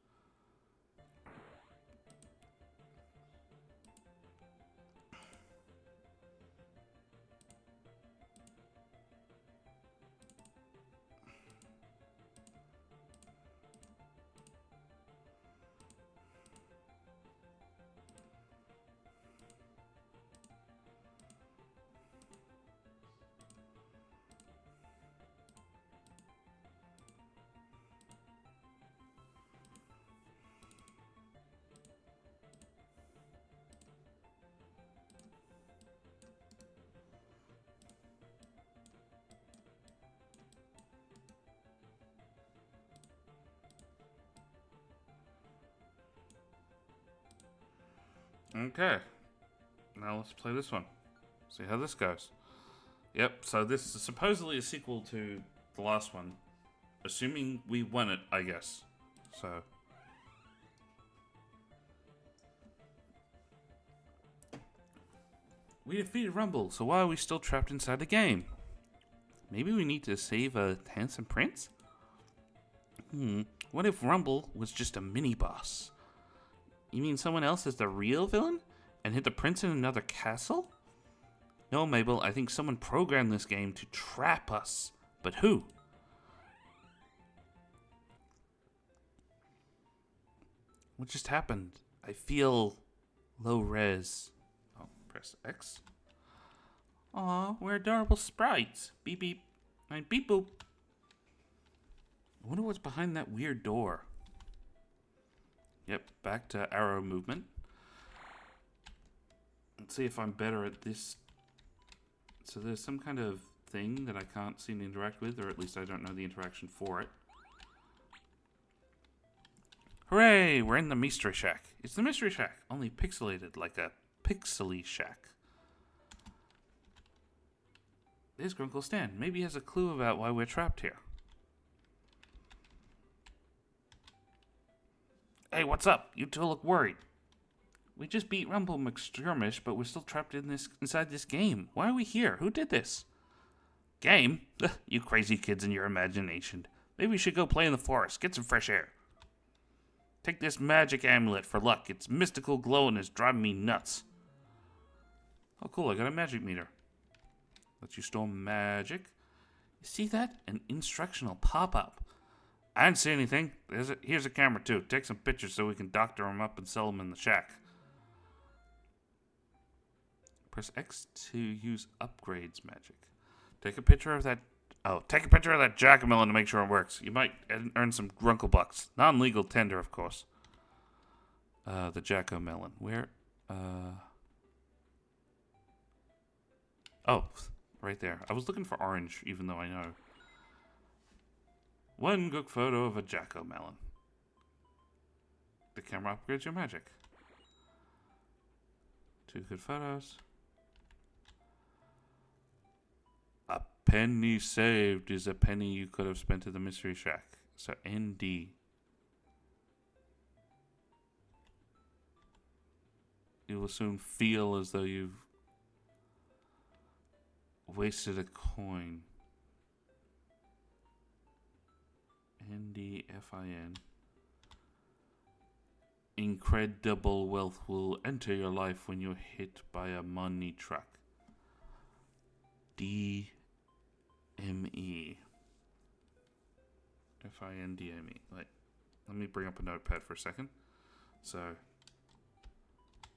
Okay. Now let's play this one. See how this goes. Yep, so this is supposedly a sequel to the last one. Assuming we won it, I guess. So. We defeated Rumble, so why are we still trapped inside the game? Maybe we need to save a handsome prince? What if Rumble was just a mini-boss? You mean someone else is the real villain? And hid the prince in another castle? No, Mabel, I think someone programmed this game to trap us. But who? What just happened? I feel low res. Oh, press X. Aw, we're adorable sprites. Beep beep. And beep boop. I wonder what's behind that weird door. Yep, back to arrow movement. Let's see if I'm better at this. So there's some kind of thing that I can't seem to interact with, or at least I don't know the interaction for it. Hooray! We're in the Mystery Shack. It's the Mystery Shack, only pixelated like a pixely shack. There's Grunkle Stan. Maybe he has a clue about why we're trapped here. Hey, what's up? You two look worried. We just beat Rumble McSturmish, but we're still trapped inside this game. Why are we here? Who did this? Game? You crazy kids in your imagination. Maybe we should go play in the forest, get some fresh air. Take this magic amulet for luck. Its mystical glow and is driving me nuts. Oh, cool, I got a magic meter. Lets you store magic. You see that? An instructional pop-up. I didn't see anything. Here's a camera, too. Take some pictures so we can doctor them up and sell them in the shack. Press X to use upgrades magic. Take a picture of that... Oh, take a picture of that jack-o'-melon to make sure it works. You might earn some grunkle bucks. Non-legal tender, of course. The jack-o'-melon. Where... Oh, right there. I was looking for orange, even though I know. One good photo of a jack-o'-melon. The camera upgrades your magic. 2 good photos. A penny saved is a penny you could have spent at the Mystery Shack. So ND. You will soon feel as though you've wasted a coin. NDFIN. Incredible wealth will enter your life when you're hit by a money truck. DME. FINDME. Wait, let me bring up a notepad for a second. So,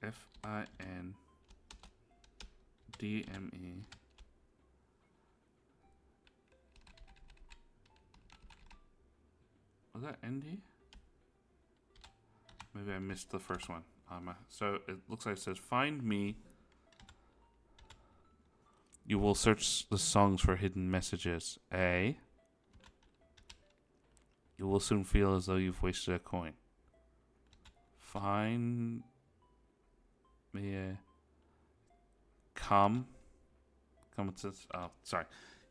FINDME. Was that ND? Maybe I missed the first one. So it looks like it says, find me. You will search the songs for hidden messages. A. You will soon feel as though you've wasted a coin. Find me a. Come. Come, it says. Oh, sorry.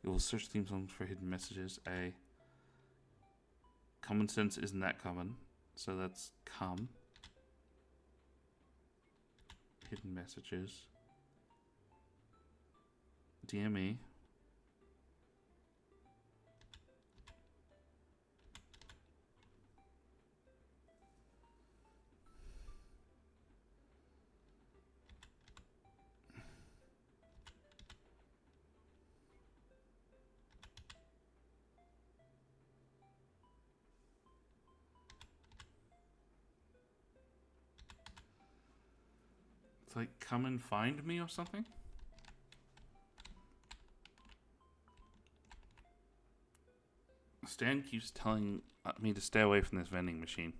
You will search theme songs for hidden messages. A. Common sense isn't that common. So that's come. Hidden messages. DME. It's like, come and find me or something? Stan keeps telling me to stay away from this vending machine.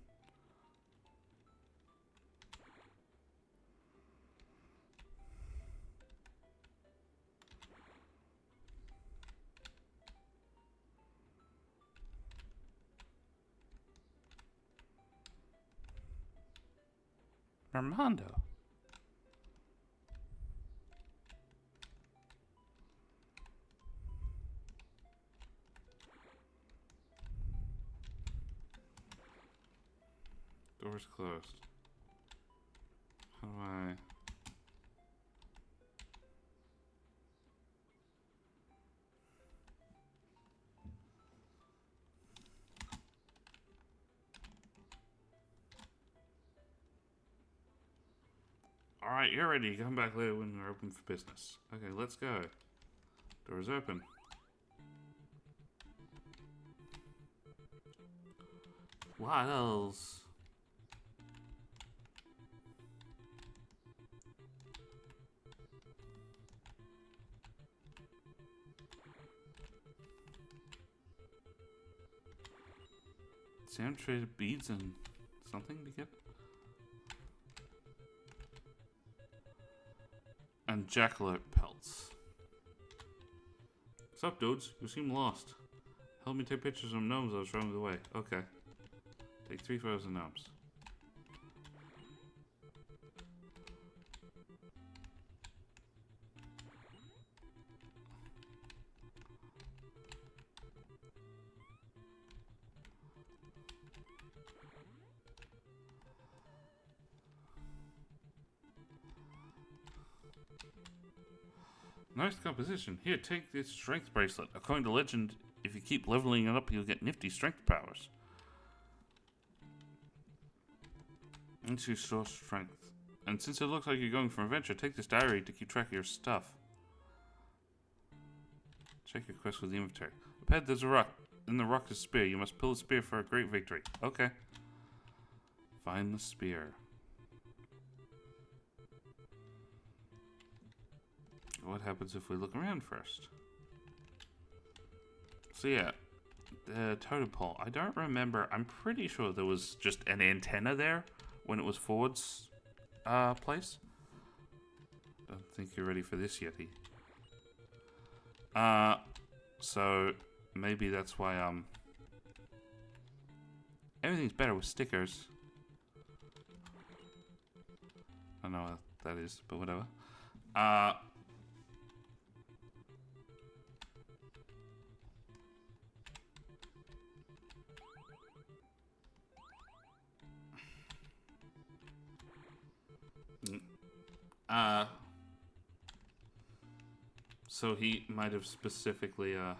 Armando. Door's closed. How do I... Alright, you're ready. Come back later when we're open for business. Okay, let's go. Door's open. What else? Sam traded beads and something to get? And jackalope pelts. What's up, dudes? You seem lost. Help me take pictures of gnomes I was showing the way. Okay. Take 3 photos of gnomes. Nice composition. Here, take this strength bracelet. According to legend, if you keep leveling it up, you'll get nifty strength powers. Into store strength. And since it looks like you're going for an adventure, take this diary to keep track of your stuff. Check your quest with the inventory. Pet, there's a rock. In the rock is a spear. You must pull the spear for a great victory. Okay. Find the spear. What happens if we look around first? So yeah, the totem pole. I don't remember. I'm pretty sure there was just an antenna there when it was Ford's place. Don't think you're ready for this yeti. So maybe that's why everything's better with stickers. don't know what that is, but whatever. Uh, uh, so he might have specifically, oh,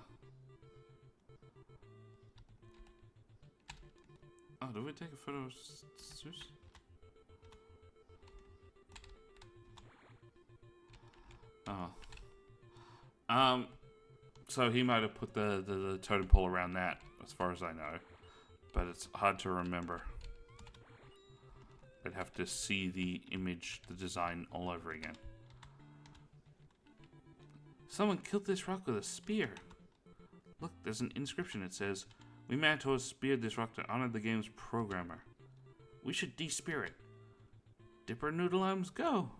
did we take a photo of Zeus? Oh. So he might have put the totem pole around that, as far as I know. But it's hard to remember. I'd have to see the image, the design all over again. Someone killed this rock with a spear. Look, there's an inscription. It says, "We Mantors speared this rock to honor the game's programmer. We should de-spear it. Dipper Noodle Arms, go!"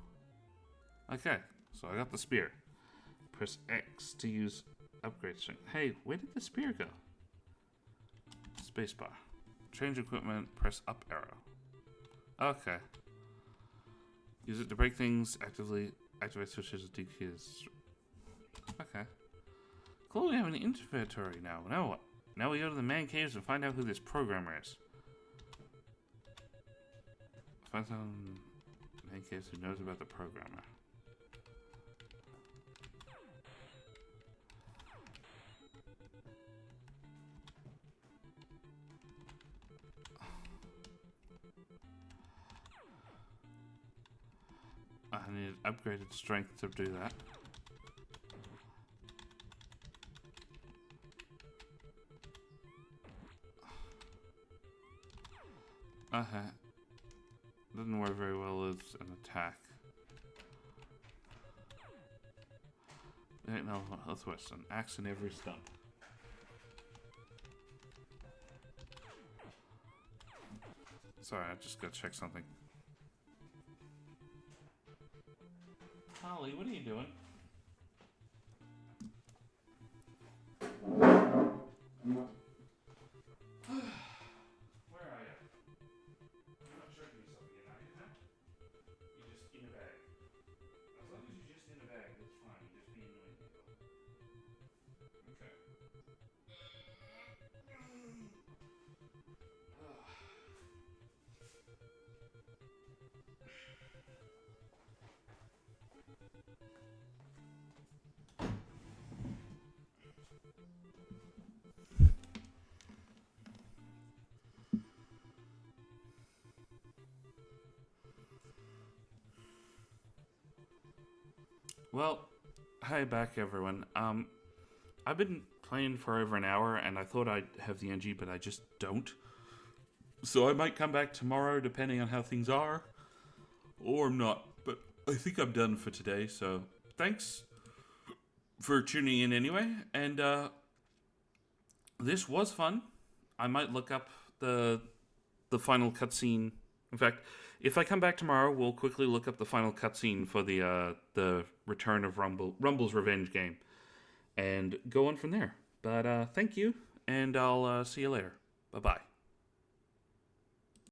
Okay, so I got the spear. Press X to use upgrade strength. Hey, where did the spear go? Spacebar. Change equipment, press up arrow. Okay. Use it to break things, activate switches to dekeys. Okay. Cool, we have an inventory now. Now what? Now we go to the man caves and find out who this programmer is. Find some man caves who knows about the programmer. I need upgraded strength to do that. Doesn't work very well as an attack. Ain't no health west. An axe in every stump. Sorry, I just gotta check something. Holly, what are you doing? Where are you? I'm not checking yourself again, are you, huh? You're just in a bag. As long as you're just in a bag, that's fine. You're just being noisy. Okay. Well, hi back everyone. I've been playing for over an hour and I thought I'd have the energy, but I just don't. So I might come back tomorrow depending on how things are. Or I'm not. But I think I'm done for today, so thanks for tuning in anyway. And this was fun. I might look up the final cutscene. In fact, if I come back tomorrow, we'll quickly look up the final cutscene for the Return of Rumble's Revenge game, and go on from there. But thank you, and I'll see you later. Bye bye.